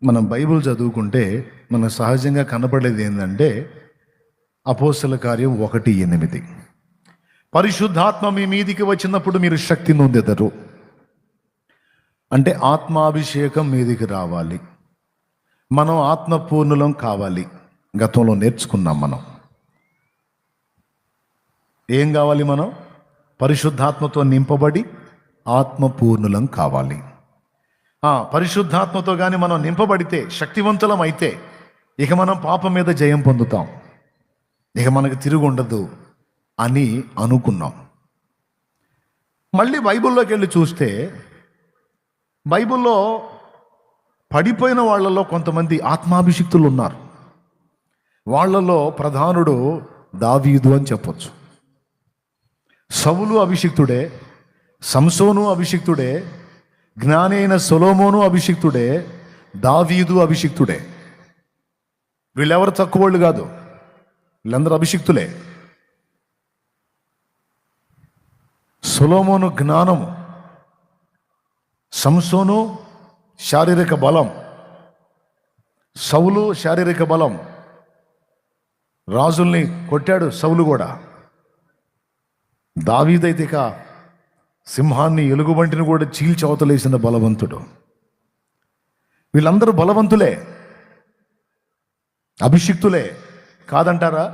మనం బైబిల్ చదువుకుంటే మన సహజంగా కనపడేది ఏంటంటే అపోస్తల కార్యం 1:8, పరిశుద్ధాత్మ మీ మీదికి వచ్చినప్పుడు మీరు శక్తి నొందెదరు. అంటే ఆత్మాభిషేకం మీదికి రావాలి, మనం ఆత్మపూర్ణులం కావాలి. గతంలో నేర్చుకున్నాం మనం. ఏం కావాలి? మనం పరిశుద్ధాత్మతో నింపబడి ఆత్మపూర్ణులం కావాలి. పరిశుద్ధాత్మతో కానీ మనం నింపబడితే, శక్తివంతులం అయితే, ఇక మనం పాపం మీద జయం పొందుతాం, ఇక మనకు తిరుగు ఉండదు అని అనుకున్నాం. మళ్ళీ బైబిల్లోకి వెళ్ళి చూస్తే, బైబిల్లో పడిపోయిన వాళ్ళలో కొంతమంది ఆత్మాభిషిక్తులు ఉన్నారు. వాళ్ళలో ప్రధానుడు దావీదు అని చెప్పొచ్చు. సౌలు అభిషిక్తుడే, సంసోను అభిషిక్తుడే, జ్ఞాని అయిన సొలొమోను అభిషిక్తుడే, దావీదు అభిషిక్తుడే. వీళ్ళెవరు తక్కువ వాళ్ళు కాదు, వీళ్ళందరూ అభిషిక్తులే. సొలొమోను జ్ఞానము, సంసోను శారీరక బలం, సౌలు శారీరక బలం. రాజుల్ని కొట్టాడు సౌలు కూడా. దావీదైతే ఇక సింహాన్ని, ఎలుగుబంటిని కూడా చీల్చవతలేసిన బలవంతుడు. వీళ్ళందరూ బలవంతులే, అభిషిక్తులే. కాదంటారా?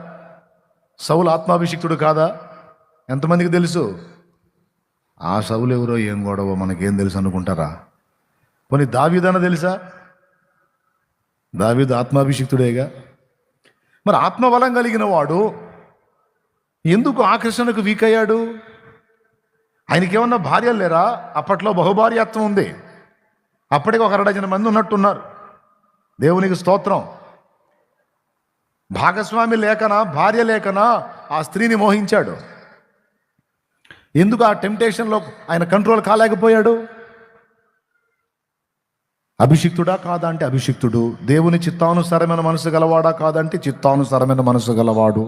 సౌలు ఆత్మాభిషిక్తుడు కాదా? ఎంతమందికి తెలుసు? ఆ సౌలు ఎవరో ఏం గొడవ మనకేం తెలుసు అనుకుంటారా? పోనీ దావీదన తెలుసా? దావీదు ఆత్మాభిషిక్తుడేగా. మరి ఆత్మబలం కలిగిన వాడు ఎందుకు ఆకర్షణకు వీక్ అయ్యాడు? ఆయనకేమన్నా భార్యలు లేరా? అప్పట్లో బహుభార్యాత్వం ఉంది. అప్పటికి ఒక 2 మంది ఉన్నట్టున్నారు. దేవునికి స్తోత్రం. భాగస్వామి లేకనా, భార్య లేకనా ఆ స్త్రీని మోహించాడు. ఎందుకు ఆ టెంప్టేషన్లో ఆయన కంట్రోల్ కాలేకపోయాడు? అభిషిక్తుడా కాదా అంటే అభిషిక్తుడు. దేవుని చిత్తానుసారమైన మనసు గలవాడా కాదంటే చిత్తానుసారమైన మనసు గలవాడు.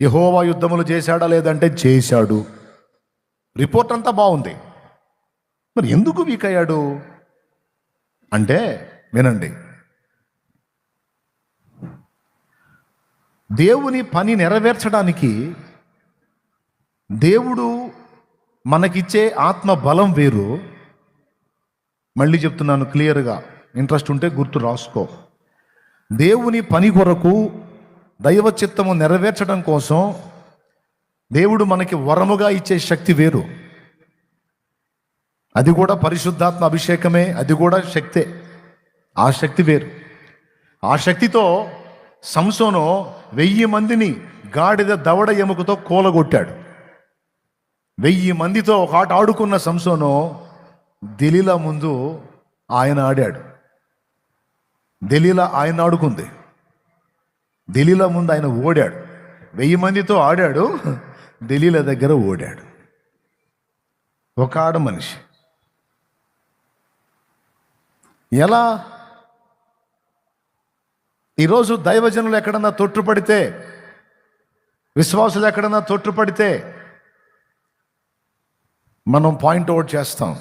యెహోవా యుద్ధములు చేశాడా లేదంటే చేశాడు. రిపోర్ట్ అంతా బాగుంది. మరి ఎందుకు వీక్ అయ్యాడు అంటే వినండి, దేవుని పని నెరవేర్చడానికి దేవుడు మనకిచ్చే ఆత్మ బలం వేరు. మళ్ళీ చెప్తున్నాను క్లియర్గా, ఇంట్రెస్ట్ ఉంటే గుర్తు రాసుకో. దేవుని పని కొరకు, దైవ చిత్తము నెరవేర్చడం కోసం దేవుడు మనకి వరముగా ఇచ్చే శక్తి వేరు. అది కూడా పరిశుద్ధాత్మ అభిషేకమే, అది కూడా శక్తే. ఆ శక్తి వేరు. ఆ శక్తితో సంసోను 1000 మందిని గాడిద దవడ ఎముకతో కూలగొట్టాడు. 1000 మందితో ఒక ఆట ఆడుకున్న సంసోను దెలీలా ముందు ఆయన ఆడాడు. దెలీలా ఆయన ఆడుకుంది. దెలీలా ముందు ఆయన ఓడాడు. 1000 మందితో ఆడాడు, దెలీలా దగ్గర ఓడాడు. ఒక ఆడ మనిషి ఎలా? ఈరోజు దైవజనులు ఎక్కడన్నా తొట్టుపడితే, విశ్వాసులు ఎక్కడన్నా తొట్టుపడితే మనం పాయింట్అవుట్ చేస్తాం.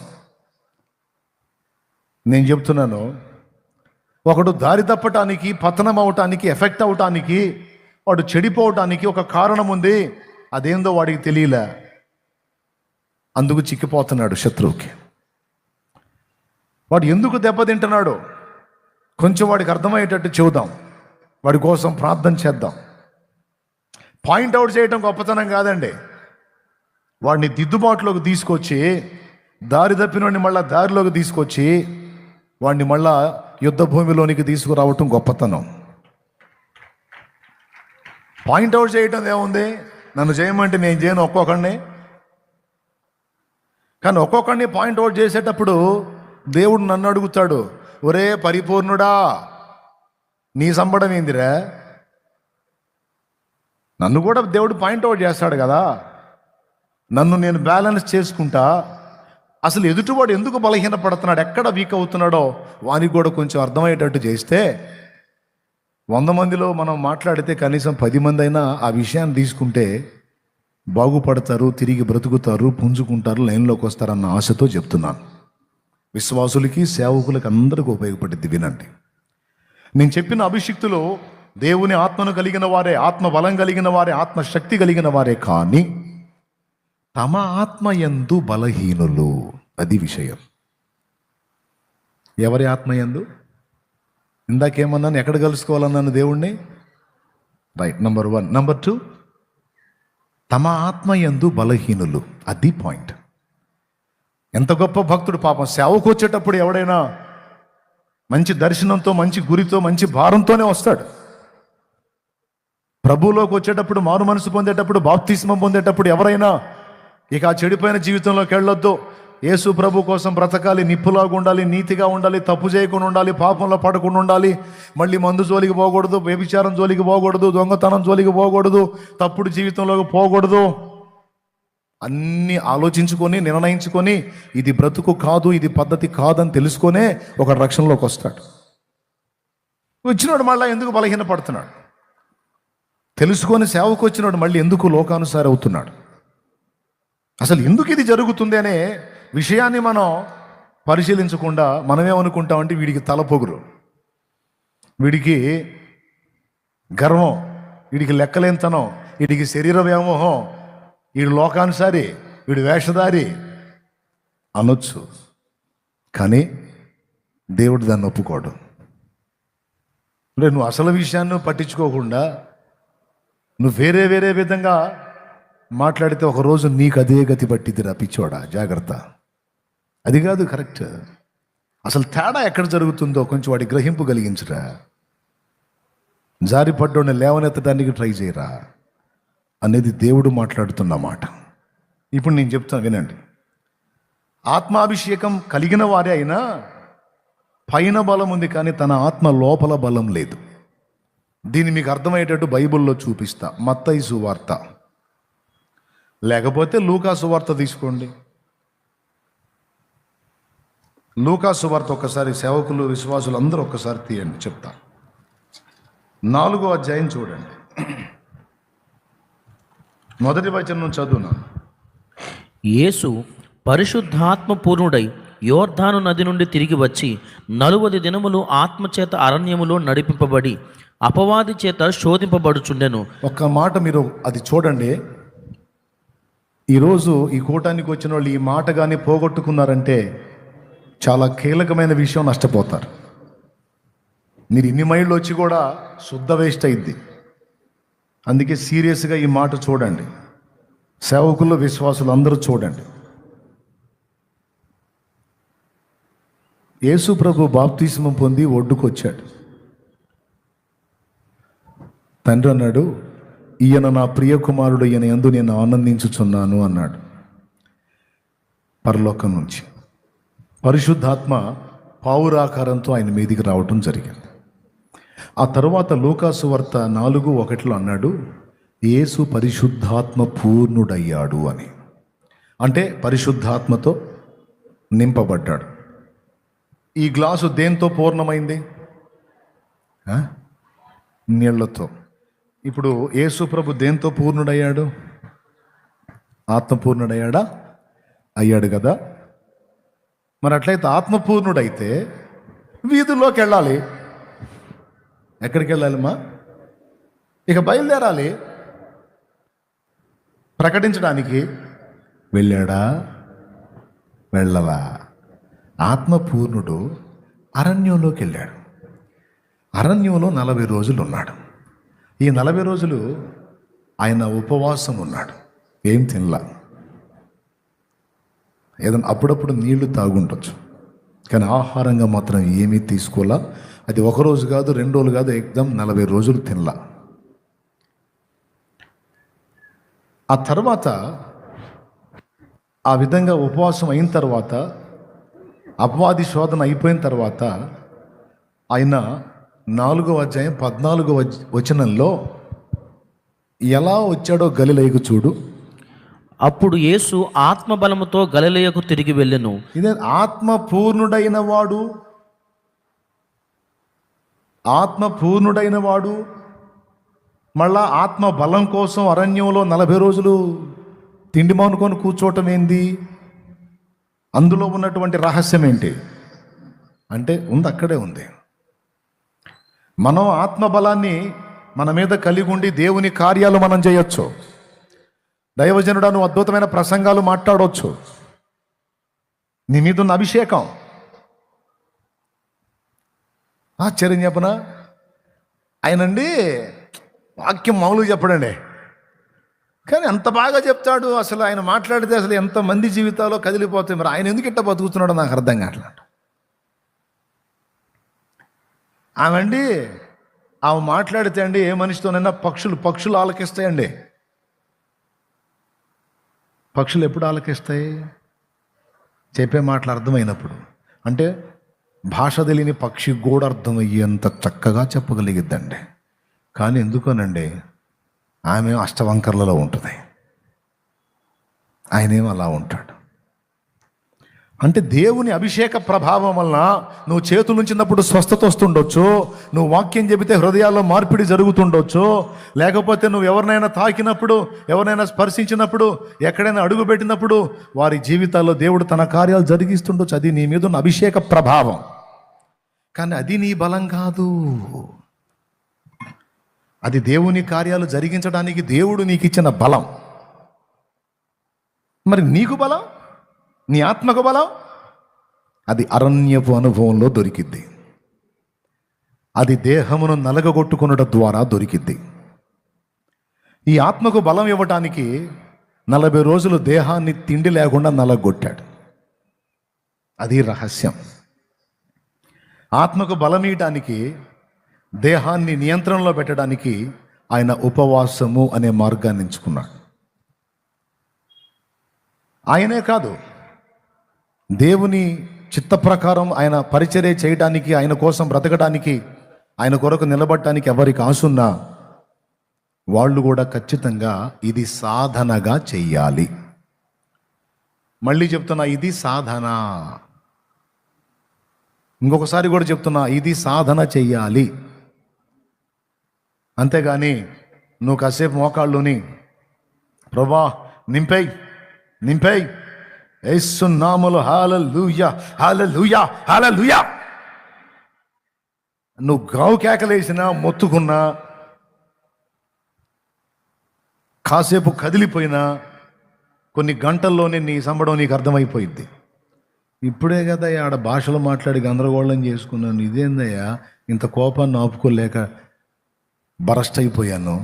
నేను చెప్తున్నాను, ఒకడు దారి తప్పటానికి, పతనం అవటానికి, ఎఫెక్ట్ అవటానికి, వాడు చెడిపోవటానికి ఒక కారణం ఉంది. అదేందో వాడికి తెలియలే, అందుకు చిక్కిపోతున్నాడు శత్రువుకి. వాడు ఎందుకు దెబ్బతింటున్నాడు కొంచెం వాడికి అర్థమయ్యేటట్టు చెబుదాం, వాడి కోసం ప్రార్థన చేద్దాం. పాయింట్అవుట్ చేయటం గొప్పతనం కాదండి. వాడిని దిద్దుబాటులోకి తీసుకొచ్చి, దారి తప్పినోడిని మళ్ళా దారిలోకి తీసుకొచ్చి, వాడిని మళ్ళా యుద్ధ భూమిలోనికి తీసుకురావటం గొప్పతనం. పాయింట్అవుట్ చేయటం ఏముంది? నన్ను చేయమంటే నేను చేయను ఒక్కొక్కడిని. కానీ ఒక్కొక్కడిని పాయింట్అవుట్ చేసేటప్పుడు దేవుడు నన్ను అడుగుతాడు, ఒరే పరిపూర్ణుడా, నీ సంబడం ఏందిరా? నన్ను కూడా దేవుడు పాయింట్అవుట్ చేస్తాడు కదా. నన్ను నేను బ్యాలెన్స్ చేసుకుంటా. అసలు ఎదుటివాడు ఎందుకు బలహీనపడుతున్నాడు, ఎక్కడ వీక్ అవుతున్నాడో వానికి కూడా కొంచెం అర్థమయ్యేటట్టు చేస్తే, 100 మందిలో మనం మాట్లాడితే కనీసం 10 మంది అయినా ఆ విషయాన్ని తీసుకుంటే బాగుపడతారు, తిరిగి బ్రతుకుతారు, పుంజుకుంటారు, లైన్లోకి వస్తారన్న ఆశతో చెప్తున్నాను. విశ్వాసులకి, సేవకులకి అందరికీ ఉపయోగపడుద్ది. వినండి, నేను చెప్పిన అభిషిక్తులు దేవుని ఆత్మను కలిగిన వారే, ఆత్మ బలం కలిగిన వారే, ఆత్మశక్తి కలిగిన వారే, కానీ తమ ఆత్మ యందు బలహీనులు. అది విషయం. ఎవరి ఆత్మ యందు? ఇందాకేమన్నాను, ఎక్కడ కలుసుకోవాలన్నాను దేవుణ్ణి? Right, number 1. నంబర్ 2, తమ ఆత్మ యందు బలహీనులు. అది పాయింట్. ఎంత గొప్ప భక్తుడు పాపం, సేవకు వచ్చేటప్పుడు ఎవడైనా మంచి దర్శనంతో, మంచి గురితో, మంచి భారంతోనే వస్తాడు. ప్రభువులోకి వచ్చేటప్పుడు, మారు మనసు పొందేటప్పుడు, బాప్తిస్మం పొందేటప్పుడు ఎవరైనా ఇక ఆ చెడిపోయిన జీవితంలోకి వెళ్ళొద్దు, యేసు ప్రభు కోసం బ్రతకాలి, నిప్పులాగా ఉండాలి, నీతిగా ఉండాలి, తప్పు చేయకుండా ఉండాలి, పాపంలో పడకుండా ఉండాలి, మళ్ళీ మందు జోలికి పోకూడదు, వ్యభిచారం జోలికి పోకూడదు, దొంగతనం జోలికి పోకూడదు, తప్పుడు జీవితంలోకి పోకూడదు, అన్నీ ఆలోచించుకొని, నిర్ణయించుకొని, ఇది బ్రతుకు కాదు, ఇది పద్ధతి కాదని తెలుసుకొనే ఒక రక్షణలోకి వస్తాడు. వచ్చినాడు మళ్ళీ ఎందుకు బలహీనపడుతున్నాడు? తెలుసుకొని సేవకు వచ్చినాడు మళ్ళీ ఎందుకు లోకానుసారి అవుతున్నాడు? అసలు ఎందుకు ఇది జరుగుతుంది అనే విషయాన్ని మనం పరిశీలించకుండా మనమేమనుకుంటామంటే, వీడికి తలపొగురు, వీడికి గర్వం, వీడికి లెక్కలేనితనం, వీడికి శరీర వ్యామోహం, వీడు లోకానుసారి, వీడు వేషధారి అనొచ్చు. కానీ దేవుడు దాన్ని ఒప్పుకోడు. అంటే నువ్వు అసలు విషయాన్ని పట్టించుకోకుండా నువ్వు వేరే వేరే విధంగా మాట్లాడితే ఒకరోజు నీకు అదే గతి పట్టిద్దిరా పిచ్చోడా, జాగ్రత్త. అది కాదు కరెక్ట్. అసలు తేడా ఎక్కడ జరుగుతుందో కొంచెం వాడి గ్రహింపు కలిగించరా. జారిపడ్డోని లేవనెత్తడానికి ట్రై చేయరా అనేది దేవుడు మాట్లాడుతున్న మాట. ఇప్పుడు నేను చెప్తాను వినండి. ఆత్మాభిషేకం కలిగిన వారే అయినా పైన బలం ఉంది, కానీ తన ఆత్మ లోపల బలం లేదు. దీన్ని మీకు అర్థమయ్యేటట్టు బైబిల్లో చూపిస్తా. మత్తయి సువార్త, లేకపోతే లూకా సువార్త తీసుకోండి. లూకా సువార్త ఒక్కసారి సేవకులు, విశ్వాసులు అందరూ ఒక్కసారి తీయండి, చెప్తా. 4వ అధ్యాయం చూడండి. 1వ వచనం చదువున్నాను. యేసు పరిశుద్ధాత్మ పూర్ణుడై యోర్ధాను నది నుండి తిరిగి వచ్చి 40 దినములు ఆత్మచేత అరణ్యములో నడిపింపబడి అపవాది చేత శోధింపబడుచుండెను. ఒక్క మాట మీరు అది చూడండి. ఈరోజు ఈ కూటానికి వచ్చిన వాళ్ళు ఈ మాట కానీ పోగొట్టుకున్నారంటే చాలా కీలకమైన విషయం, నష్టపోతారు. మీరు ఇన్ని మైళ్ళు వచ్చి కూడా శుద్ధ వేస్ట్ అయింది. అందుకే సీరియస్గా ఈ మాట చూడండి. సేవకులు, విశ్వాసులు అందరూ చూడండి. యేసు ప్రభు బాప్తిస్మం పొంది ఒడ్డుకొచ్చాడు. తండ్రి అన్నాడు, ఈయన నా ప్రియ కుమారుడు, ఈయన యందు నేను ఆనందించుచున్నాను అన్నాడు. పరలోకం నుంచి పరిశుద్ధాత్మ పావురాకారంతో ఆయన మీదికి రావటం జరిగింది. ఆ తరువాత లూకా సువార్త 4:1 అన్నాడు, యేసు పరిశుద్ధాత్మ పూర్ణుడయ్యాడు అని. అంటే పరిశుద్ధాత్మతో నింపబడ్డాడు. ఈ గ్లాసు దేంతో పూర్ణమైంది? ఆ? నీళ్లతో. ఇప్పుడు యేసు ప్రభు దేంతో పూర్ణుడయ్యాడు? ఆత్మపూర్ణుడయ్యాడా? అయ్యాడు కదా. మరి అట్లయితే ఆత్మపూర్ణుడైతే వీధుల్లోకి వెళ్ళాలి. ఎక్కడికి వెళ్ళాలమ్మా? ఇక బయలుదేరాలి ప్రకటించడానికి. వెళ్ళాడా? వెళ్ళలా. ఆత్మపూర్ణుడు అరణ్యంలోకి వెళ్ళాడు. అరణ్యంలో 40 రోజులు ఉన్నాడు. ఈ 40 రోజులు ఆయన ఉపవాసం ఉన్నాడు. ఏం తినలా. ఏదైనా అప్పుడప్పుడు నీళ్లు తాగుండొచ్చు, కానీ ఆహారంగా మాత్రం ఏమీ తీసుకోలా. అది 1 రోజు కాదు, 2 రోజులు కాదు, ఎగ్జామ్ 40 రోజులు తినలా. ఆ తర్వాత ఆ విధంగా ఉపవాసం అయిన తర్వాత, అపవాది శోధన అయిపోయిన తర్వాత, ఆయన 4వ అధ్యాయం 14వ వచనంలో ఎలా వచ్చాడో గలిలయకు చూడు. అప్పుడు యేసు ఆత్మబలముతో గలిలయకు తిరిగి వెళ్ళెను. ఇదే ఆత్మపూర్ణుడైన వాడు మళ్ళా ఆత్మ బలం కోసం అరణ్యంలో 40 రోజులు తిండి మానుకొని కూర్చోవటం ఏంది? అందులో ఉన్నటువంటి రహస్యం ఏంటి అంటే ఉంది, అక్కడే ఉంది. మనం ఆత్మబలాన్ని మన మీద కలిగి ఉండి దేవుని కార్యాలు మనం చేయొచ్చు. దైవజనుడా, నువ్వు అద్భుతమైన ప్రసంగాలు మాట్లాడవచ్చు. నీ మీద ఉన్న అభిషేకం ఆశ్చర్యం చెప్పనా? ఆయనండి వాక్యం మామూలుగా చెప్పడండి, కానీ అంత బాగా చెప్తాడు. అసలు ఆయన మాట్లాడితే అసలు ఎంతమంది జీవితాల్లో కదిలిపోతాయి. మరి ఆయన ఎందుకు ఇట్ట బతుకుతున్నాడో నాకు అర్థం కావట్లేదు. ఆమె మాట్లాడితే అండి ఏ మనిషితోనైనా పక్షులు ఆలకిస్తాయండి. పక్షులు ఎప్పుడు ఆలకిస్తాయి? చెప్పే మాటలు అర్థమైనప్పుడు. అంటే భాష తెలియని పక్షి కూడా అర్థమయ్యేంత చక్కగా చెప్పగలిగిద్దండి. కానీ ఎందుకోనండి, ఆమె అష్టవంకర్లలో ఉంటుంది, ఆయనేమో అలా ఉంటాడు. అంటే దేవుని అభిషేక ప్రభావం వలన నువ్వు చేతులు ఉంచినప్పుడు స్వస్థత వస్తుండొచ్చు, నువ్వు వాక్యం చెబితే హృదయాల్లో మార్పిడి జరుగుతుండొచ్చు, లేకపోతే నువ్వు ఎవరినైనా తాకినప్పుడు, ఎవరినైనా స్పర్శించినప్పుడు, ఎక్కడైనా అడుగు పెట్టినప్పుడు వారి జీవితాల్లో దేవుడు తన కార్యాలు జరిగిస్తుండొచ్చు. అది నీ మీద ఉన్న అభిషేక ప్రభావం. కానీ అది నీ బలం కాదు. అది దేవుని కార్యాలు జరిగించడానికి దేవుడు నీకు ఇచ్చిన బలం. మరి నీకు బలం, నీ ఆత్మకు బలం, అది అరణ్యపు అనుభవంలో దొరికిద్ది. అది దేహమును నలగగొట్టుకొనుట ద్వారా దొరికిద్ది. ఈ ఆత్మకు బలం ఇవ్వటానికి 40 రోజులు దేహాన్ని తిండి లేకుండా నలగొట్టాడు. అది రహస్యం. ఆత్మకు బలం ఇవ్వటానికి, దేహాన్ని నియంత్రణలో పెట్టడానికి ఆయన ఉపవాసము అనే మార్గాన్ని ఎంచుకున్నాడు. ఆయనే కాదు, దేవుని చిత్త ప్రకారం ఆయన పరిచర్య చేయడానికి, ఆయన కోసం బ్రతకడానికి, ఆయన కొరకు నిలబడటానికి ఎవరికి ఆశున్నా వాళ్ళు కూడా ఖచ్చితంగా ఇది సాధనగా చెయ్యాలి. మళ్ళీ చెప్తున్నా, ఇది సాధన. ఇంకొకసారి కూడా చెప్తున్నా, ఇది సాధన చెయ్యాలి. అంతేగాని నువ్వు కాసేపు మోకాళ్ళుని ప్రభా నింపేయ్ యేసు నామములో హల్లెలూయా హల్లెలూయా హల్లెలూయా నువ్వు గావు కేకలేసినా, మొత్తుకున్నా, కాసేపు కదిలిపోయినా కొన్ని గంటల్లోనే నీ సంబడం నీకు అర్థమైపోయింది. ఇప్పుడే కదా ఆడ భాషలు మాట్లాడి గందరగోళం చేసుకున్నాను, ఇదేందయ్యా ఇంత కోపాన్ని ఆపుకోలేక బరస్ట్ అయిపోయాను,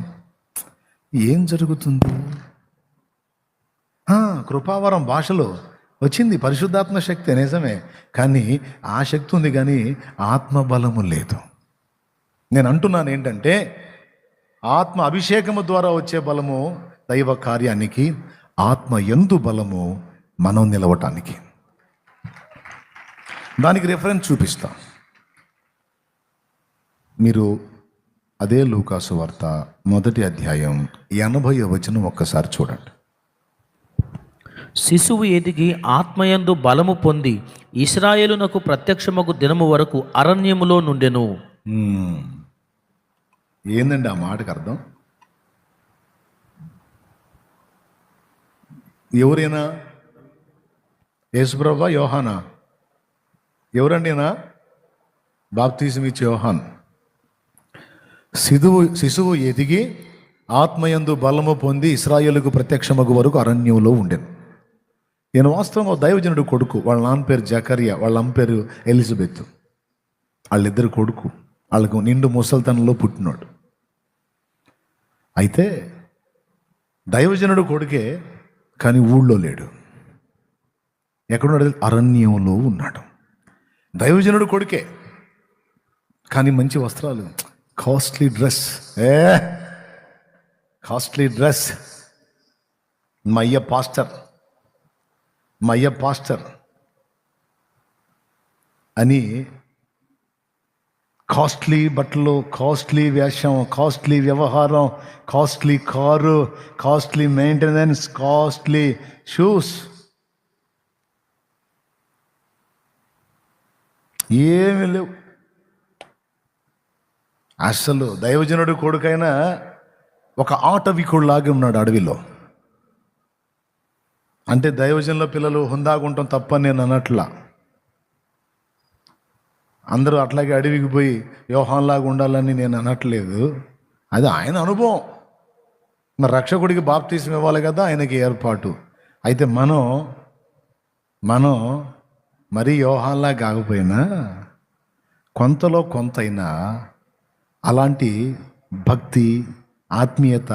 ఏం జరుగుతుంది? కృపావరం భాషలో వచ్చింది, పరిశుద్ధాత్మ శక్తి నిజమే, కానీ ఆ శక్తి ఉంది, కానీ ఆత్మబలము లేదు. నేను అంటున్నాను ఏంటంటే, ఆత్మ అభిషేకము ద్వారా వచ్చే బలము దైవ కార్యానికి, ఆత్మ యందు బలము మనం నిలవటానికి. దానికి రిఫరెన్స్ చూపిస్తా. మీరు అదే లూకాసు వార్త 1వ అధ్యాయం 80వ వచనం ఒక్కసారి చూడండి. శిశువు ఎదిగి ఆత్మయందు బలము పొంది ఇశ్రాయేలునకు ప్రత్యక్షమగు దినము వరకు అరణ్యములో నుండెను. ఏందండి ఆ మాటకు అర్థం? ఎవరైనా యేసుప్రభువా యోహానా? ఎవరండి ఈయన? బాప్తీసం ఇచ్చే యోహాన్. శిశువు ఎదిగి ఆత్మయందు బలము పొంది ఇశ్రాయేలుకు ప్రత్యక్షమగు వరకు అరణ్యంలో ఉండెను. ఈయన వాస్తవంగా దైవజనుడు కొడుకు. వాళ్ళ నాన్న పేరు జకరియా, వాళ్ళ అమ్మ పేరు ఎలిజబెత్. వాళ్ళిద్దరు కొడుకు. వాళ్ళకు నిండు ముసల్తనంలో పుట్టినాడు. అయితే దైవజనుడు కొడుకే, కానీ ఊళ్ళో లేడు. ఎక్కడున్నాడు? అరణ్యంలో ఉన్నాడు. దైవజనుడు కొడుకే, కానీ మంచి వస్త్రాలు, కాస్ట్లీ డ్రెస్. Costly dress. మా అయ్య పాస్టర్ అని కాస్ట్లీ బట్టలు, కాస్ట్లీ వేషం, కాస్ట్లీ వ్యవహారం, costly car, costly maintenance, costly shoes, ఏమీ లేవు. అసలు దైవజనుడు కొడుకైనా ఒక ఆటవికుడులాగా ఉన్నాడు అడవిలో. అంటే దైవజనుల పిల్లలు హుందాగుంటాం తప్పని నేను అనట్లా. అందరూ అట్లాగే అడవికి పోయి యోహాన్లాగా ఉండాలని నేను అనట్లేదు. అది ఆయన అనుభవం. మరి రక్షకుడికి బాప్తీసం ఇవ్వాలి కదా, ఆయనకి ఏర్పాటు. అయితే మనం మరీ యోహాన్లా కాకపోయినా కొంతలో కొంతైనా అలాంటి భక్తి, ఆత్మీయత,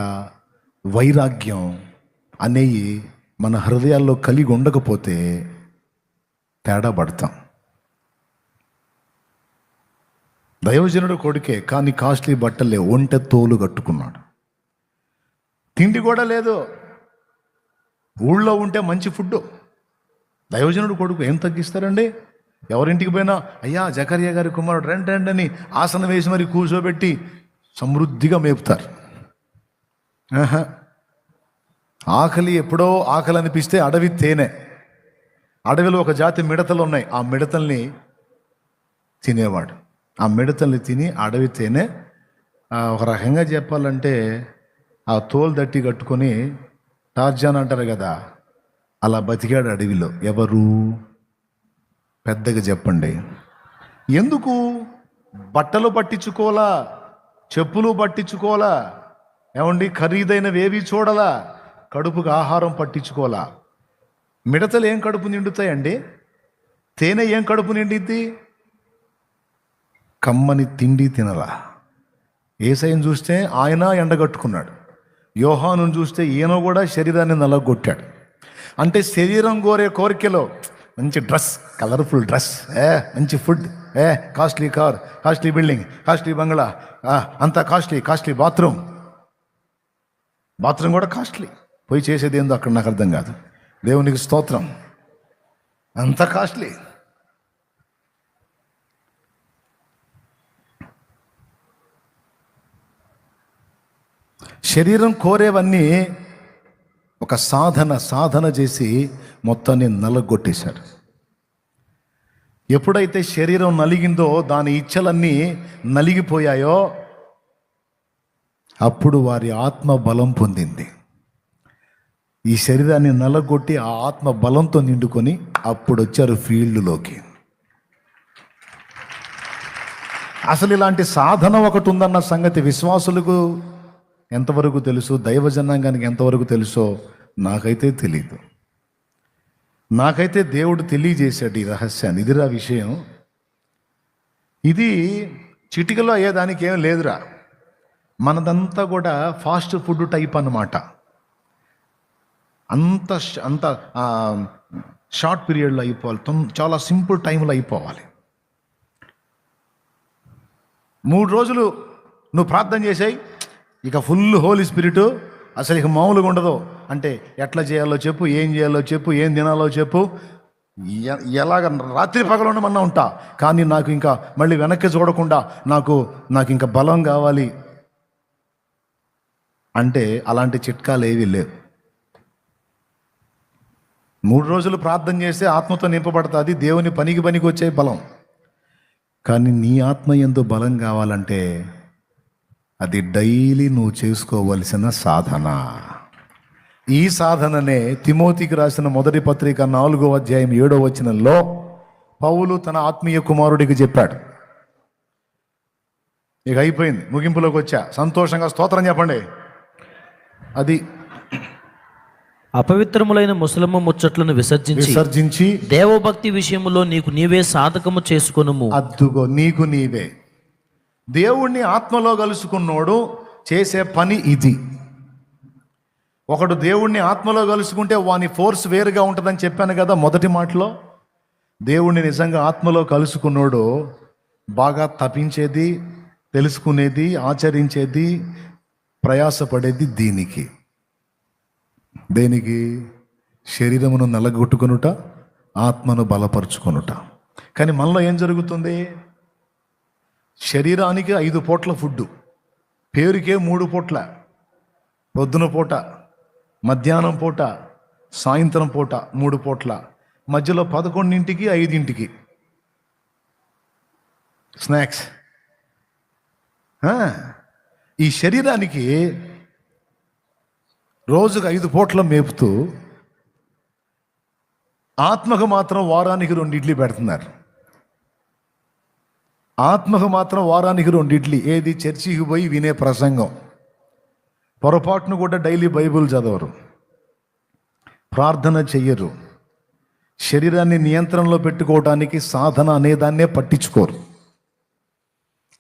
వైరాగ్యం అనేవి మన హృదయాల్లో కలిగి ఉండకపోతే తేడా పడతాం. దైవజనుడు కొడుకే, కానీ కాస్ట్లీ బట్టలే, ఒంటె తోలు కట్టుకున్నాడు. తిండి కూడా లేదు. ఊళ్ళో ఉంటే మంచి ఫుడ్. దైవజనుడు కొడుకు ఏం తగ్గిస్తారండి? ఎవరింటికి పోయినా అయ్యా జకరియా గారి కుమారుడు రండి రండి అని ఆసనం వేసి మరి కూర్చోబెట్టి సమృద్ధిగా మేపుతారు. ఆకలి ఎప్పుడో ఆకలి అనిపిస్తే అడవి తేనె. అడవిలో ఒక జాతి మిడతలు ఉన్నాయి. ఆ మిడతల్ని తినేవాడు. ఆ మిడతల్ని తిని అడవి తేనె. ఒక రకంగా చెప్పాలంటే ఆ తోలు దట్టి కట్టుకొని టార్జాన్ అంటారు కదా, అలా బతికాడు అడవిలో. ఎవరు? పెద్దగా చెప్పండి. ఎందుకు? బట్టలు పట్టించుకోవాలా, చెప్పులు పట్టించుకోవాలా, ఏమండి ఖరీదైనవేవి చూడాలా, కడుపుకు ఆహారం పట్టించుకోవాలా. మిడతలు ఏం కడుపు నిండుతాయండి? తేనె ఏం కడుపు నిండిద్ది? కమ్మని తిండి తినలా. యేసయ్యను చూస్తే ఆయన ఎండగట్టుకున్నాడు. యోహానును చూస్తే ఈయన కూడా శరీరాన్ని నలగొట్టాడు. అంటే శరీరం కోరే కోరికలో మంచి డ్రెస్, కలర్ఫుల్ డ్రెస్, మంచి food, costly car, costly building, costly బంగ్లా, అంతా కాస్ట్లీ బాత్రూమ్ కూడా కాస్ట్లీ. పోయి చేసేది ఏందో అక్కడ నాకు అర్థం కాదు. దేవునికి స్తోత్రం. అంత కాస్ట్లీ. శరీరం కోరేవన్నీ ఒక సాధన చేసి మొత్తాన్ని నలగొట్టేశాడు. ఎప్పుడైతే శరీరం నలిగిందో, దాని ఇచ్చలన్నీ నలిగిపోయాయో, అప్పుడు వారి ఆత్మ బలం పొందింది. ఈ శరీరాన్ని నలగొట్టి ఆ ఆత్మ బలంతో నిండుకొని అప్పుడు వచ్చారు ఫీల్డ్లోకి. అసలు ఇలాంటి సాధన ఒకటి ఉందన్న సంగతి విశ్వాసులకు ఎంతవరకు తెలుసు, దైవజనాంగానికి ఎంతవరకు తెలుసో నాకైతే తెలీదు. నాకైతే దేవుడు తెలియజేశాడు ఈ రహస్యాన్ని. ఇదిరా విషయం. ఇది చిటికలో అయ్యేదానికి ఏం లేదురా. మనదంతా కూడా ఫాస్ట్ ఫుడ్ టైప్ అన్నమాట. అంత షార్ట్ పీరియడ్లో అయిపోవాలి, చాలా సింపుల్ టైంలో అయిపోవాలి. 3 రోజులు నువ్వు ప్రార్థన చేసాయి, ఇక ఫుల్ హోలీ స్పిరిట్ అసలు ఇక మామూలుగా ఉండదు. అంటే ఎట్లా చేయాలో చెప్పు, ఏం చేయాలో చెప్పు, ఏం తినాలో చెప్పు, ఎలాగ రాత్రి పగలు ఉండమన్నా ఉంటా, కానీ నాకు ఇంకా మళ్ళీ వెనక్కి చూడకుండా నాకు ఇంకా బలం కావాలి అంటే అలాంటి చిట్కాలు ఏవి లేవు. 3 రోజులు ప్రార్థన చేస్తే ఆత్మతో నింపబడుతుంది, దేవుని పనికి వచ్చే బలం. కానీ నీ ఆత్మ యందు బలం కావాలంటే అది డైలీ నువ్వు చేసుకోవలసిన సాధన. ఈ సాధననే తిమోతికి రాసిన మొదటి పత్రిక 4వ అధ్యాయం 7వ వచనంలో పౌలు తన ఆత్మీయ కుమారుడికి చెప్పాడు. ఇక అయిపోయింది, ముగింపులోకి వచ్చా, సంతోషంగా స్తోత్రం చెప్పండి. అది అపవిత్రములైన ముసలమ్మ ముచ్చట్లను విసర్జించి దేవభక్తి విషయములో నీకు నీవే సాధకము చేసుకొనుము. అద్దుగో నీకు నీవే. దేవుణ్ణి ఆత్మలో కలుసుకున్నోడు చేసే పని ఇది. ఒకడు దేవుణ్ణి ఆత్మలో కలుసుకుంటే వాని ఫోర్స్ వేరుగా ఉంటుందని చెప్పాను కదా మొదటి మాటలో. దేవుణ్ణి నిజంగా ఆత్మలో కలుసుకున్నోడు బాగా తపించేది, తెలుసుకునేది, ఆచరించేది, ప్రయాసపడేది దేనికి? శరీరమును నలగొట్టుకొనుట, ఆత్మను బలపరుచుకొనుట. కానీ మనలో ఏం జరుగుతుంది? శరీరానికి 5 పూట్ల ఫుడ్డు, పేరుకే 3 పూట్ల, పొద్దున పూట, మధ్యాహ్నం పూట, సాయంత్రం పూట 3 పూట్ల, మధ్యలో 11ంటికి 5ంటికి స్నాక్స్. ఈ శరీరానికి రోజుకు 5 పూట్ల మేపుతూ ఆత్మకు మాత్రం వారానికి 2 ఇడ్లీ పెడుతున్నారు. ఆత్మకు మాత్రం వారానికి 2 ఇడ్లీ. ఏది? చర్చికి పోయి వినే ప్రసంగం. పొరపాటును కూడా డైలీ బైబిల్ చదవరు, ప్రార్థన చెయ్యరు, శరీరాన్ని నియంత్రణలో పెట్టుకోవడానికి సాధన అనేదాన్నే పట్టించుకోరు.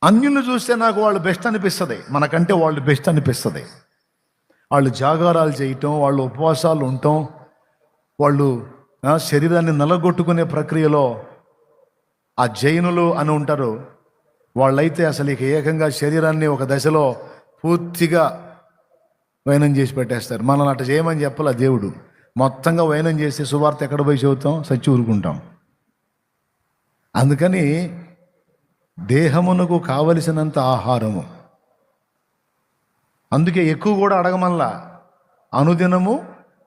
అన్యులను చూస్తే నాకు వాళ్ళు బెస్ట్ అనిపిస్తుంది, మనకంటే వాళ్ళు బెస్ట్ అనిపిస్తుంది. వాళ్ళు జాగారాలు చేయటం, వాళ్ళు ఉపవాసాలు ఉండటం, వాళ్ళు శరీరాన్ని నలగొట్టుకునే ప్రక్రియలో ఆ జైనులు అని ఉంటారు. వాళ్ళైతే అసలు ఇక ఏకంగా శరీరాన్ని ఒక దశలో పూర్తిగా వైనం చేసి పెట్టేస్తారు. మనల్ని అట్లా చేయమని చెప్పాల దేవుడు. మొత్తంగా వైనం చేసి సువార్త ఎక్కడ పోయి చెబుతాం? సచ్చి ఊరుకుంటాం. అందుకని దేహమునకు కావలసినంత ఆహారము, అందుకే ఎక్కువ కూడా అడగమల్లా. అనుదినము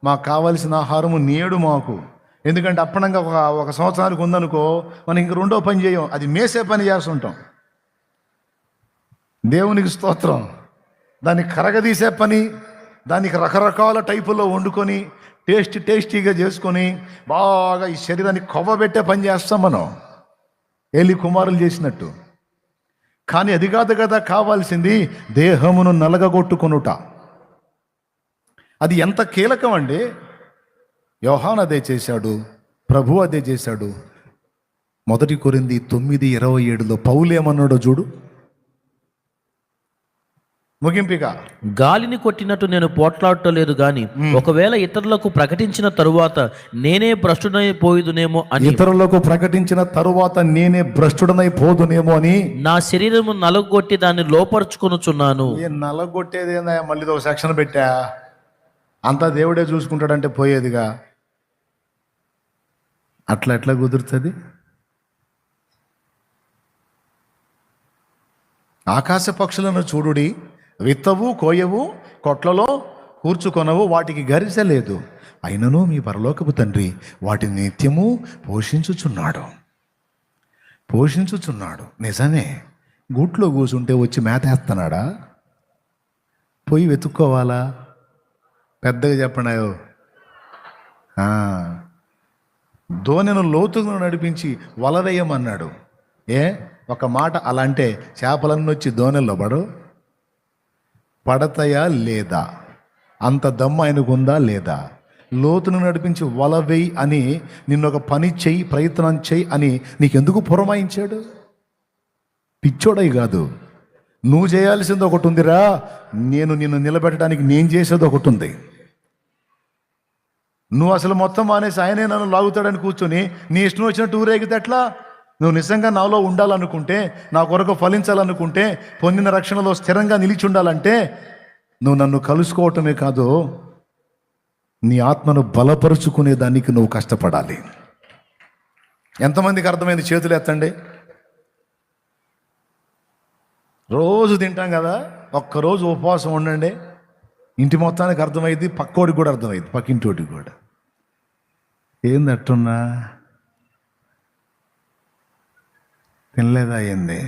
మాకు కావలసిన ఆహారము నేడు మాకు. ఎందుకంటే అప్పనంగా ఒక సంవత్సరానికి ఉందనుకో, మనం ఇంక 2వ పని చేయం, అది మేసే పని చేస్తుంటాం. దేవునికి స్తోత్రం. దాన్ని కరగదీసే పని, దానికి రకరకాల టైపుల్లో వండుకొని టేస్టీగా చేసుకొని బాగా ఈ శరీరాన్ని కొవ్వబెట్టే పని చేస్తాం మనం, ఏలి కుమారులు చేసినట్టు. కానీ అది కాదు కదా కావాల్సింది, దేహమును నలగగొట్టుకొనుట. అది ఎంత కీలకం అండి. యోహాను అదే చేశాడు, ప్రభు అదే చేశాడు. 1 కొరింథీ 9:27 పౌలేమన్నాడో చూడు. ముగింపిగా, గాలిని కొట్టినట్టు నేను పోట్లాడటలేదు గాని ఒకవేళ ఇతరులకు ప్రకటించిన తరువాత నేనే భ్రష్టుడైపోదునేమో అని, ఇతరులకు ప్రకటించిన తరువాత నేనే భ్రష్టుడనైపోదునేమో అని నా శరీరము నలగొట్టి దాన్ని లోపరుచుకొనుచున్నాను. ఏ నలగొట్టేది ఏందా? మళ్ళీ ఒక సెక్షన్ పెట్టా, అంతా దేవుడే చూసుకుంటాడంటే పోయేదిగా. అట్లా ఎట్లా కుదురుతుంది? ఆకాశ పక్షులను చూడుడి, విత్తవు, కోయవు, కొట్లలో కూర్చుకొనవు, వాటికి గరిసెలేదు, అయినను మీ పరలోకపు తండ్రి వాటిని నిత్యము పోషించుచున్నాడు. నిజమే. గూట్లో కూర్చుంటే వచ్చి మేతేస్తున్నాడా? పోయి వెతుక్కోవాలా? పెద్దగా చెప్పండి. దోణెను లోతుగా నడిపించి వలవేయమన్నాడు. ఒక మాట అలా అంటే చేపలన్నీ వచ్చి దోణెల్లో పడతాయా లేదా? అంత దమ్ము ఆయనకు ఉందా లేదా? లోతును నడిపించి వల వేయి అని, నిన్నొక పని చెయ్యి, ప్రయత్నం చెయ్యి అని నీకెందుకు పురమాయించాడు? పిచ్చోడై కాదు, నువ్వు చేయాల్సింది ఒకటి ఉందిరా, నిన్ను నిలబెట్టడానికి నేను చేసేది ఒకటి ఉంది. నువ్వు అసలు మొత్తం మానేసి ఆయనే నన్ను లాగుతాడని కూర్చొని నీ ఇష్టం వచ్చినట్టు ఊరేగితే ఎట్లా? నువ్వు నిజంగా నాలో ఉండాలనుకుంటే, నా కొరకు ఫలించాలనుకుంటే, పొందిన రక్షణలో స్థిరంగా నిలిచి ఉండాలంటే నువ్వు నన్ను కలుసుకోవటమే కాదు, నీ ఆత్మను బలపరుచుకునే దానికి నువ్వు కష్టపడాలి. ఎంతమందికి అర్థమైంది? చేతులు ఎత్తండి. రోజు తింటాం కదా, ఒక్కరోజు ఉపవాసం ఉండండి, ఇంటి మొత్తానికి అర్థమైంది, పక్కోడికి కూడా అర్థమైంది, పక్కింటోడికి కూడా. ఏంది అట్టున్నా? తినలేదా ఏంది?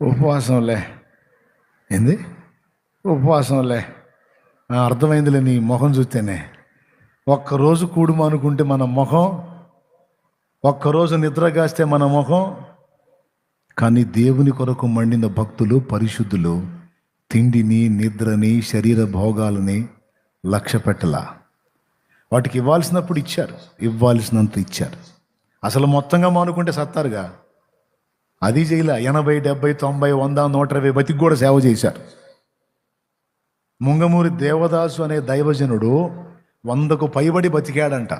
ఉపవాసంలే. ఏంది ఉపవాసంలే? అర్థమైందిలే నీ మొహం చూస్తేనే. ఒక్కరోజు కూడుము అనుకుంటే మన మొహం, ఒక్కరోజు నిద్రగాస్తే మన మొహం. కానీ దేవుని కొరకు మండిన భక్తులు, పరిశుద్ధులు తిండిని, నిద్రని, శరీర భోగాలని లక్ష్య పెట్టలా. వాటికి ఇవ్వాల్సినప్పుడు ఇచ్చారు, ఇవ్వాల్సినంత ఇచ్చారు. అసలు మొత్తంగా మానుకుంటే సత్తారుగా. అది చేయలే. 80, 70, 90, 100, 120 బతికి కూడా సేవ చేశారు. ముంగమూరి దేవదాసు అనే దైవజనుడు 100కు పైబడి బతికాడంట.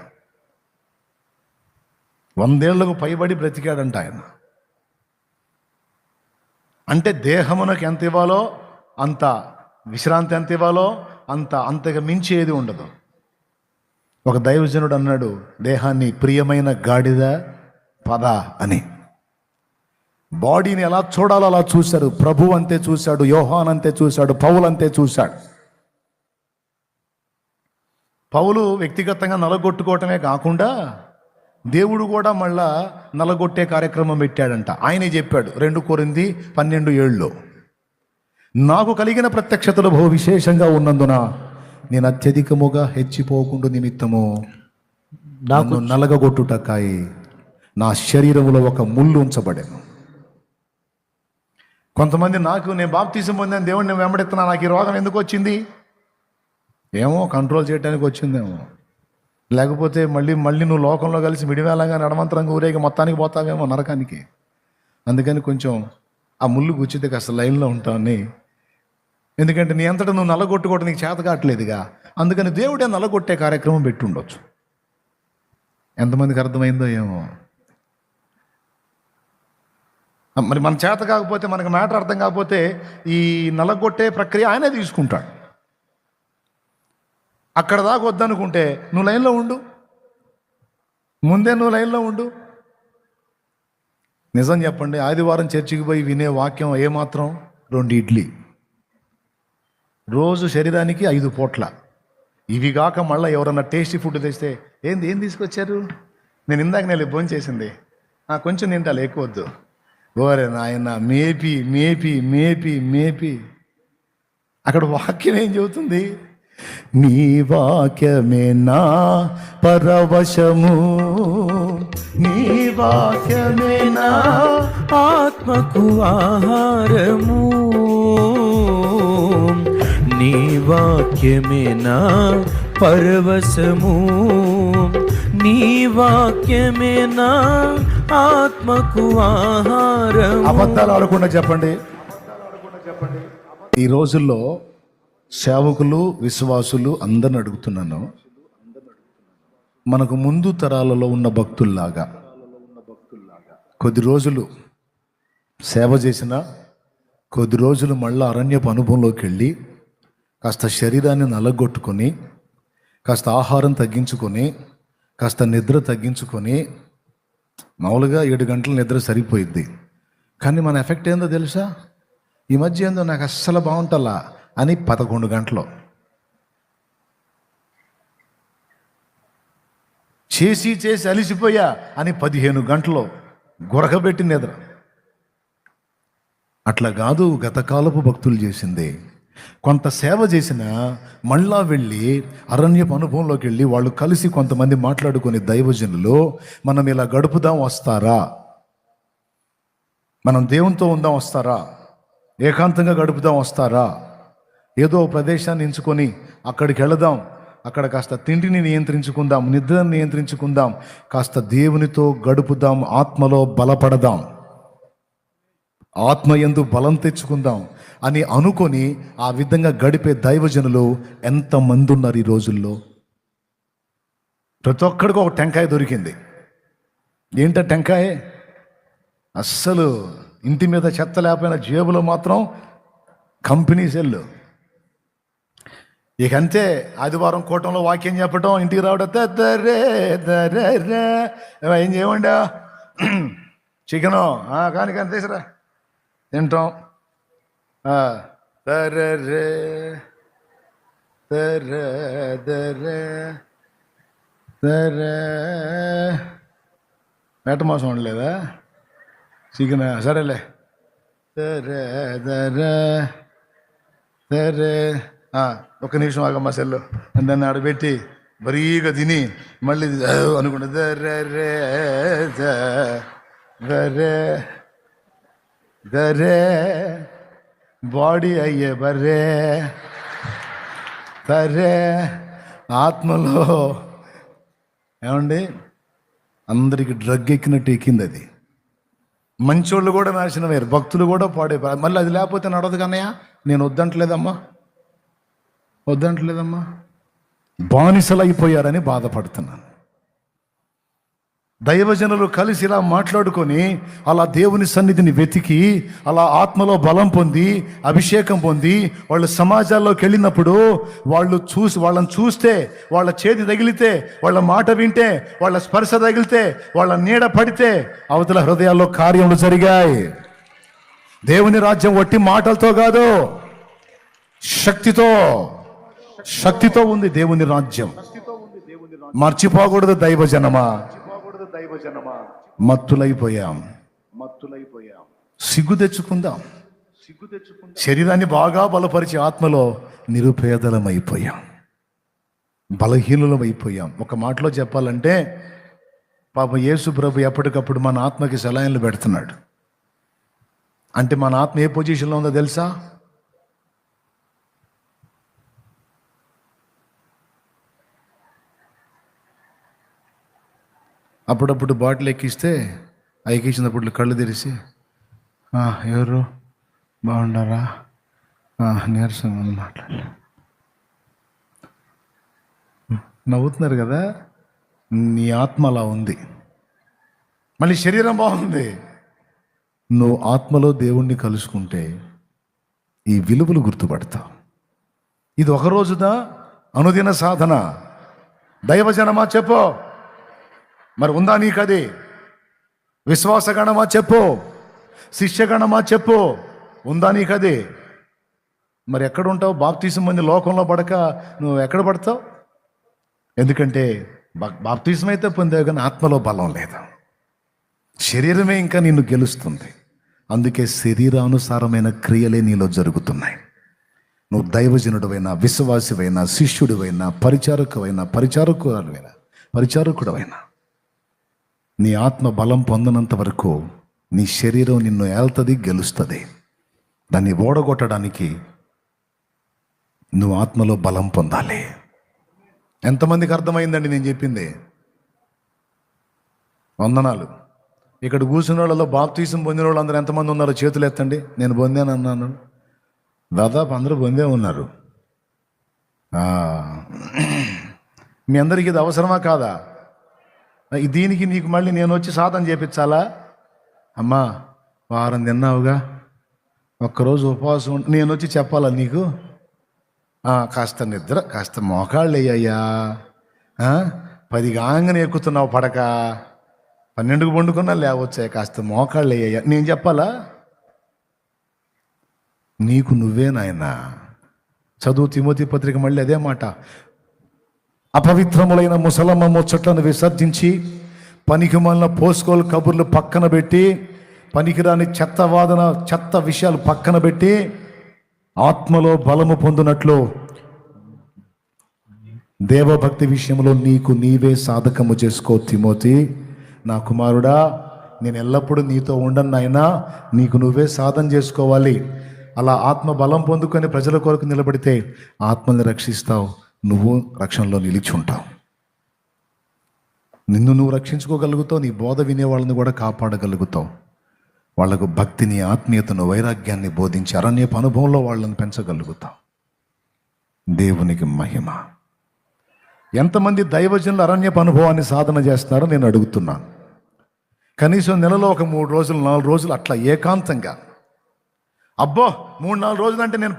100 ఏళ్లకు పైబడి బ్రతికాడంట ఆయన. అంటే దేహమునకు ఎంత ఇవ్వాలో అంత, విశ్రాంతి ఎంత ఇవ్వాలో అంత, అంతగా మించి ఏది ఉండదు. ఒక దైవజనుడు అన్నాడు, దేహాన్ని ప్రియమైన గాడిద పద అని. బాడీని ఎలా చూడాలో అలా చూశారు. ప్రభు అంతే చూశాడు, యోహాన్ అంతే చూశాడు, పౌలు అంతే చూశాడు. పౌలు వ్యక్తిగతంగా నలగొట్టుకోవటమే కాకుండా దేవుడు కూడా మళ్ళా నలగొట్టే కార్యక్రమం పెట్టాడంట. ఆయనే చెప్పాడు 2 కొరింథీ 12:7, నాకు కలిగిన ప్రత్యక్షతలు బహు విశేషంగా ఉన్నందున నేను అత్యధికముగా హెచ్చిపోకుండా నిమిత్తము నాకు నలగొట్టుటకాయి నా శరీరములో ఒక ముళ్ళు ఉంచబడాను. కొంతమంది నేను బాప్తిసం పొందాను, దేవుడిని వెంబడిస్తున్నా, నాకు ఈ రోగం ఎందుకు వచ్చింది? ఏమో కంట్రోల్ చేయడానికి వచ్చిందేమో, లేకపోతే మళ్ళీ నువ్వు లోకంలో కలిసి మిడివేళంగా నడమంతరంగా ఊరేగి మొత్తానికి పోతావేమో నరకానికి. అందుకని కొంచెం ఆ ముళ్ళు గుచ్చితే కాస్త లైన్లో ఉంటావని. ఎందుకంటే నీ అంతటా నువ్వు నల్లగొట్టుకోవడం నీకు చేత కావట్లేదుగా. అందుకని దేవుడే నల్లగొట్టే కార్యక్రమం పెట్టి ఉండొచ్చు. ఎంతమందికి అర్థమైందో ఏమో. మరి మన చేత కాకపోతే, మనకు మ్యాటర్ అర్థం కాకపోతే ఈ నల్లగొట్టే ప్రక్రియ ఆయనే తీసుకుంటాడు. అక్కడ దాకా వద్దనుకుంటే నువ్వు లైన్లో ఉండు, ముందే నువ్వు లైన్లో ఉండు. నిజం చెప్పండి, ఆదివారం చర్చికి పోయి వినే వాక్యం ఏమాత్రం 2 ఇడ్లీ రోజు, శరీరానికి 5 పూట్ల. ఇవి కాక మళ్ళీ ఎవరన్నా టేస్టీ ఫుడ్ తెస్తే ఏం తీసుకొచ్చారు? నేను ఇందాక భోజనం చేసింది, కొంచెం తింటాలి, ఎక్కువ వద్దు. ఓరే నాయన, మేపి మేపి మేపి మేపి. అక్కడ వాక్యం ఏం చెబుతుంది? నీ వాక్యమే నా పరవశము, నీ వాక్యమే నా ఆత్మకు ఆహారము, నీ వాక్యమే నా పరవశము, నీ వాక్యమే నా ఆత్మకు ఆహారము. అబద్ధాలు ఆడకుండా చెప్పండి. ఈ రోజుల్లో సేవకులు, విశ్వాసులు అందరిని అడుగుతున్నాను, మనకు ముందు తరాలలో ఉన్న భక్తుల్లాగా కొద్ది రోజులు సేవ చేసిన, కొద్ది రోజులు మళ్ళీ అరణ్యపు అనుభవంలోకి వెళ్ళి కాస్త శరీరాన్ని నలగొట్టుకొని, కాస్త ఆహారం తగ్గించుకొని, కాస్త నిద్ర తగ్గించుకొని. మామూలుగా 7 గంటల నిద్ర సరిపోయింది, కానీ మన ఎఫెక్ట్ ఏందో తెలుసా? ఈ మధ్య ఏందో నాకు అస్సలు బాగుంటలా అని 11 గంటలు చేసి అలిసిపోయా అని 15 గంటలు గురకబెట్టి నిద్ర. అట్లా కాదు గతకాలపు భక్తులు చేసింది. కొంత సేవ చేసిన మళ్ళా వెళ్ళి అరణ్యపు అనుభవంలోకి వెళ్ళి వాళ్ళు కలిసి కొంతమంది మాట్లాడుకుని, దైవజనులు మనం ఇలా గడుపుదాం వస్తారా, మనం దేవునితో ఉందాం వస్తారా, ఏకాంతంగా గడుపుదాం వస్తారా, ఏదో ప్రదేశాన్ని ఎంచుకొని అక్కడికి వెళదాం, అక్కడ కాస్త తిండిని నియంత్రించుకుందాం, నిద్రను నియంత్రించుకుందాం, కాస్త దేవునితో గడుపుదాం, ఆత్మలో బలపడదాం, ఆత్మయందు బలం తెచ్చుకుందాం అని అనుకొని ఆ విధంగా గడిపే దైవజనులు ఎంతమంది ఉన్నారు ఈ రోజుల్లో? ప్రతి ఒక్కడికి ఒక టెంకాయ దొరికింది. ఏంట టెంకాయ? అస్సలు ఇంటి మీద చెత్త లేకపోయినా జేబులో మాత్రం కంపెనీ సెల్లు. ఇక అంతే, ఆదివారం కూటంలో వాక్యం చెప్పటం, ఇంటికి రావడం, ఏం చేయమండా చికెను కానీ తీసురా తింటాం. సరే వేట మాసం వండలేదా? చికెన్ సరేలే. సరే సరే సరే ఒక్క నిమిషం ఆగమ్మా సెల్లు అని దాన్ని ఆడబెట్టి బరీగా తిని మళ్ళీ అనుకుంటా దరే దరే దరే బాడీ అయ్యే బర్రే సరే. ఆత్మలో ఏమండి అందరికి డ్రగ్ ఎక్కినట్టు ఎక్కింది అది. మంచోళ్ళు కూడా నాశనమయ్యారు, భక్తులు కూడా పాడైపోయారు. మళ్ళీ అది లేకపోతే నడవదు కన్నయ్య. నేను వద్దంటలేదమ్మా, బానిసలు అయిపోయారని బాధపడుతున్నాను. దైవజనులు కలిసి ఇలా మాట్లాడుకొని అలా దేవుని సన్నిధిని వెతికి అలా ఆత్మలో బలం పొంది అభిషేకం పొంది వాళ్ళు సమాజాల్లోకి వెళ్ళినప్పుడు వాళ్ళని చూస్తే, వాళ్ళ చేతి తగిలితే, వాళ్ళ మాట వింటే, వాళ్ళ స్పర్శ తగిలితే, వాళ్ళ నీడ పడితే అవతల హృదయాల్లో కార్యములు జరిగాయి. దేవుని రాజ్యం ఒట్టి మాటలతో కాదు, శక్తితో ఉంది దేవుని రాజ్యం. మర్చిపోకూడదు దైవజనమా. మత్తులైపోయాం. సిగ్గు తెచ్చుకుందాం. శరీరాన్ని బాగా బలపరిచి ఆత్మలో నిరుపేదలమైపోయాం, బలహీనులమైపోయాం. ఒక మాటలో చెప్పాలంటే పాప యేసు ప్రభు ఎప్పటికప్పుడు మన ఆత్మకి సెలైన్లు పెడుతున్నాడు. అంటే మన ఆత్మ ఏ పొజిషన్లో ఉందో తెలుసా? అప్పుడప్పుడు బాటిల్ ఎక్కిస్తే ఎక్కించినప్పుడు కళ్ళు తెరిచి ఎవరు బాగుండారా, నీరసం అని మాట్లాడలే, నవ్వుతున్నారు కదా. నీ ఆత్మ అలా ఉంది, మళ్ళీ శరీరం బాగుంది. నువ్వు ఆత్మలో దేవుణ్ణి కలుసుకుంటే ఈ విలువలు గుర్తుపడతావు. ఇది ఒక రోజుదా అనుదిన సాధన. దైవజనమా చెప్పు, మరి ఉందా నీకది? విశ్వాసగణమా చెప్పు, శిష్యగణమా చెప్పు, ఉందా నీకది? మరి ఎక్కడ ఉంటావు? బాప్తీసం మంది లోకంలో పడక నువ్వు ఎక్కడ పడతావు? ఎందుకంటే బాప్తీసం అయితే పొందావు కానీ ఆత్మలో బలం లేదు. శరీరమే ఇంకా నిన్ను గెలుస్తుంది. అందుకే శరీరానుసారమైన క్రియలే నీలో జరుగుతున్నాయి. నువ్వు దైవజనుడివైనా, విశ్వాసివైనా, శిష్యుడివైనా, పరిచారకుడవైనా నీ ఆత్మ బలం పొందనంత వరకు నీ శరీరం నిన్ను ఏల్తుంది, గెలుస్తుంది. దాన్ని ఓడగొట్టడానికి నువ్వు ఆత్మలో బలం పొందాలి. ఎంతమందికి అర్థమైందండి నేను చెప్పింది? వందనాలు. ఇక్కడ కూర్చున్న వాళ్ళలో బాప్తీసం పొందిన వాళ్ళు అందరూ ఎంతమంది ఉన్నారో చేతులు ఎత్తండి. నేను పొందాను అన్నాను. దాదాపు అందరూ పొందే ఉన్నారు. మీ అందరికీ ఇది అవసరమా కాదా? దీనికి నీకు మళ్ళీ నేను వచ్చి సాధన చేపించాలా? అమ్మా వారం తిన్నావుగా, ఒక్కరోజు ఉపవాసం నేను వచ్చి చెప్పాలా నీకు? కాస్త నిద్ర, కాస్త మోకాళ్ళు అయ్యా, 10 కాగానే ఎక్కుతున్నావు పడక, 12కు పండుకున్నా లేవచ్చాయి, కాస్త మోకాళ్ళు అయ్యా నేను చెప్పాలా? నీకు నువ్వే నాయనా. చదువు తిమోతి పత్రిక మళ్ళీ అదే మాట. అపవిత్రములైన ముసలమ్మ ముచ్చట్లను విసర్జించి పనికిమాలిన పోసుకోలు కబుర్లు పక్కన పెట్టి, పనికిరాని చెత్త విషయాలు పక్కన పెట్టి ఆత్మలో బలము పొందినట్లు దేవభక్తి విషయంలో నీకు నీవే సాధకము చేసుకో. తిమోతి నా కుమారుడా, నేను ఎల్లప్పుడూ నీతో ఉండను నాయనా, నీకు నువ్వే సాధన చేసుకోవాలి. అలా ఆత్మ బలం పొందుకొని ప్రజల కొరకు నిలబడితే ఆత్మని రక్షిస్తావు, నువ్వు రక్షణలో నిలిచి ఉంటావు. నిన్ను నువ్వు రక్షించుకోగలుగుతావు, నీ బోధ వినే వాళ్ళని కూడా కాపాడగలుగుతావు. వాళ్లకు భక్తిని, ఆత్మీయతను, వైరాగ్యాన్ని బోధించి అరణ్యపు అనుభవంలో వాళ్ళని పెంచగలుగుతావు. దేవునికి మహిమ. ఎంతమంది దైవజనులు అరణ్యపు అనుభవాన్ని సాధన చేస్తున్నారో నేను అడుగుతున్నాను. కనీసం నెలలో ఒక 3 రోజులు 4 రోజులు అట్లా ఏకాంతంగా. అబ్బో 3-4 రోజులు అంటే నేను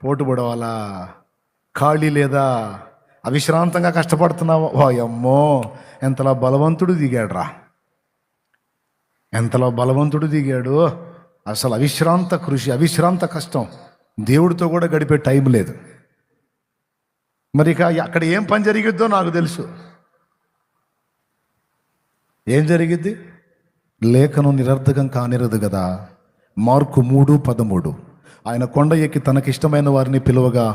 పోటు పడవాలా? ఖాళీ లేదా? అవిశ్రాంతంగా కష్టపడుతున్నావా? అమ్మో ఎంతలా బలవంతుడు దిగాడు. అసలు అవిశ్రాంత కృషి, అవిశ్రాంత కష్టం. దేవుడితో కూడా గడిపే టైం లేదు. మరి ఇక అక్కడ ఏం పని జరిగిద్దో నాకు తెలుసు. ఏం జరిగిద్ది? లేఖనం నిరర్ధకం కానిరదు కదా. మార్కు 3:13 ఆయన కొండ ఎక్కి తనకిష్టమైన వారిని పిలువగా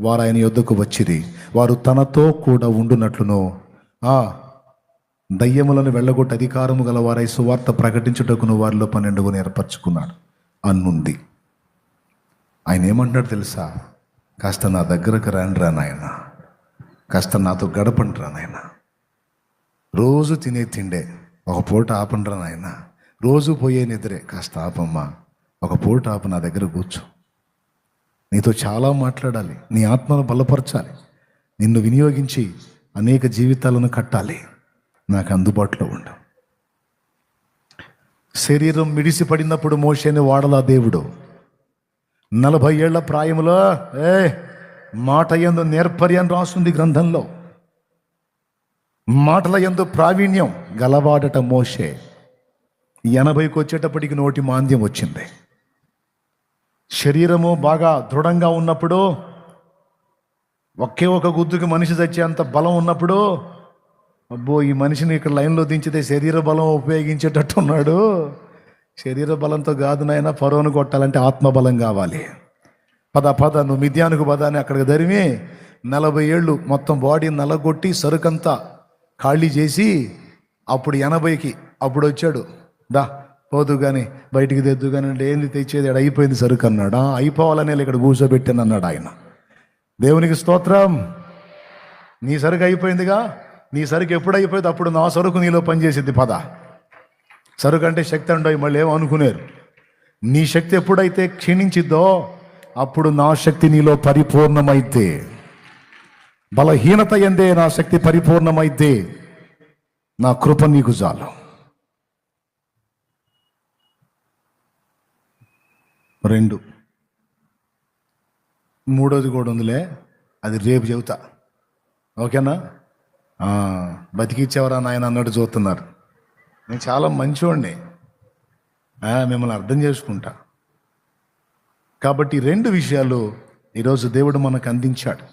వారు ఆయన యొద్దకు వచ్చిరి. వారు తనతో కూడా ఉండునట్లును దయ్యములను వెళ్ళగొట్టి అధికారము గల వారై సువార్త ప్రకటించుటకును వారిలో 12 ఏర్పరచుకున్నాడు అన్నుంది. ఆయన ఏమంటున్నాడు తెలుసా? కాస్త నా దగ్గరకు రండిరా నాయన, కాస్త నాతో గడపండిరా నాయన. రోజు తినే తిండే ఒక పూట ఆపండిరా నాయన. రోజు పోయే నిద్రే కాస్త ఆపమ్మా, ఒక పూట ఆపు, నా దగ్గర కూర్చో. నీతో చాలా మాట్లాడాలి, నీ ఆత్మను బలపరచాలి, నిన్ను వినియోగించి అనేక జీవితాలను కట్టాలి. నాకు అందుబాటులో ఉండు. శరీరం మిడిసిపడినప్పుడు మోషేని వాడలా దేవుడు. 40 ఏళ్ల ప్రాయములో మాట యందు నేర్పర్యం రాస్తుంది గ్రంథంలో. మాటల యందు ప్రావీణ్యం గలవాడట మోషే. 80కి వచ్చేటప్పటికి నోటి మాంద్యం వచ్చింది. శరీరము బాగా దృఢంగా ఉన్నప్పుడు, ఒకే ఒక గుద్దుకి మనిషి చచ్చేంత బలం ఉన్నప్పుడు, అబ్బో ఈ మనిషిని ఇక్కడ లైన్లో దించితే శరీర బలం ఉపయోగించేటట్టు ఉన్నాడు. శరీర బలంతో కాదు నాయన, ఫరోను కొట్టాలంటే ఆత్మబలం కావాలి. పద నువ్వు మిద్యానికి పద అని అక్కడికి ధరిమి 40 ఏళ్ళు మొత్తం బాడీ నలగొట్టి సరుకంతా ఖాళీ చేసి అప్పుడు 80కి అప్పుడు వచ్చాడు. దా పోదు కానీ బయటికి తెద్దు కానీ అంటే ఏంది తెచ్చేది, అయిపోయింది సరుకు అన్నాడు. అయిపోవాలనే ఇక్కడ కూర్చోబెట్టాను అన్నాడు ఆయన. దేవునికి స్తోత్రం. నీ సరుకు అయిపోయిందిగా, నీ సరుకు ఎప్పుడు అయిపోయింది అప్పుడు నా సరుకు నీలో పనిచేసిద్ది. పద. సరుకు అంటే శక్తి అండవు, మళ్ళీ ఏమనుకునేరు. నీ శక్తి ఎప్పుడైతే క్షీణించిద్దో అప్పుడు నా శక్తి నీలో పరిపూర్ణమైతే, బలహీనత ఎందే నా శక్తి పరిపూర్ణమైతే నా కృప నీకు చాలు. 2 3వది కూడా ఉందిలే, అది రేపు చెబుతా. ఓకేనా? బతికిచ్చేవరా నాయన అన్నట్టు చూస్తున్నారు. నేను చాలా మంచివాడిని, మిమ్మల్ని అర్థం చేసుకుంటా. కాబట్టి 2 విషయాలు ఈరోజు దేవుడు మనకు అందించాడు.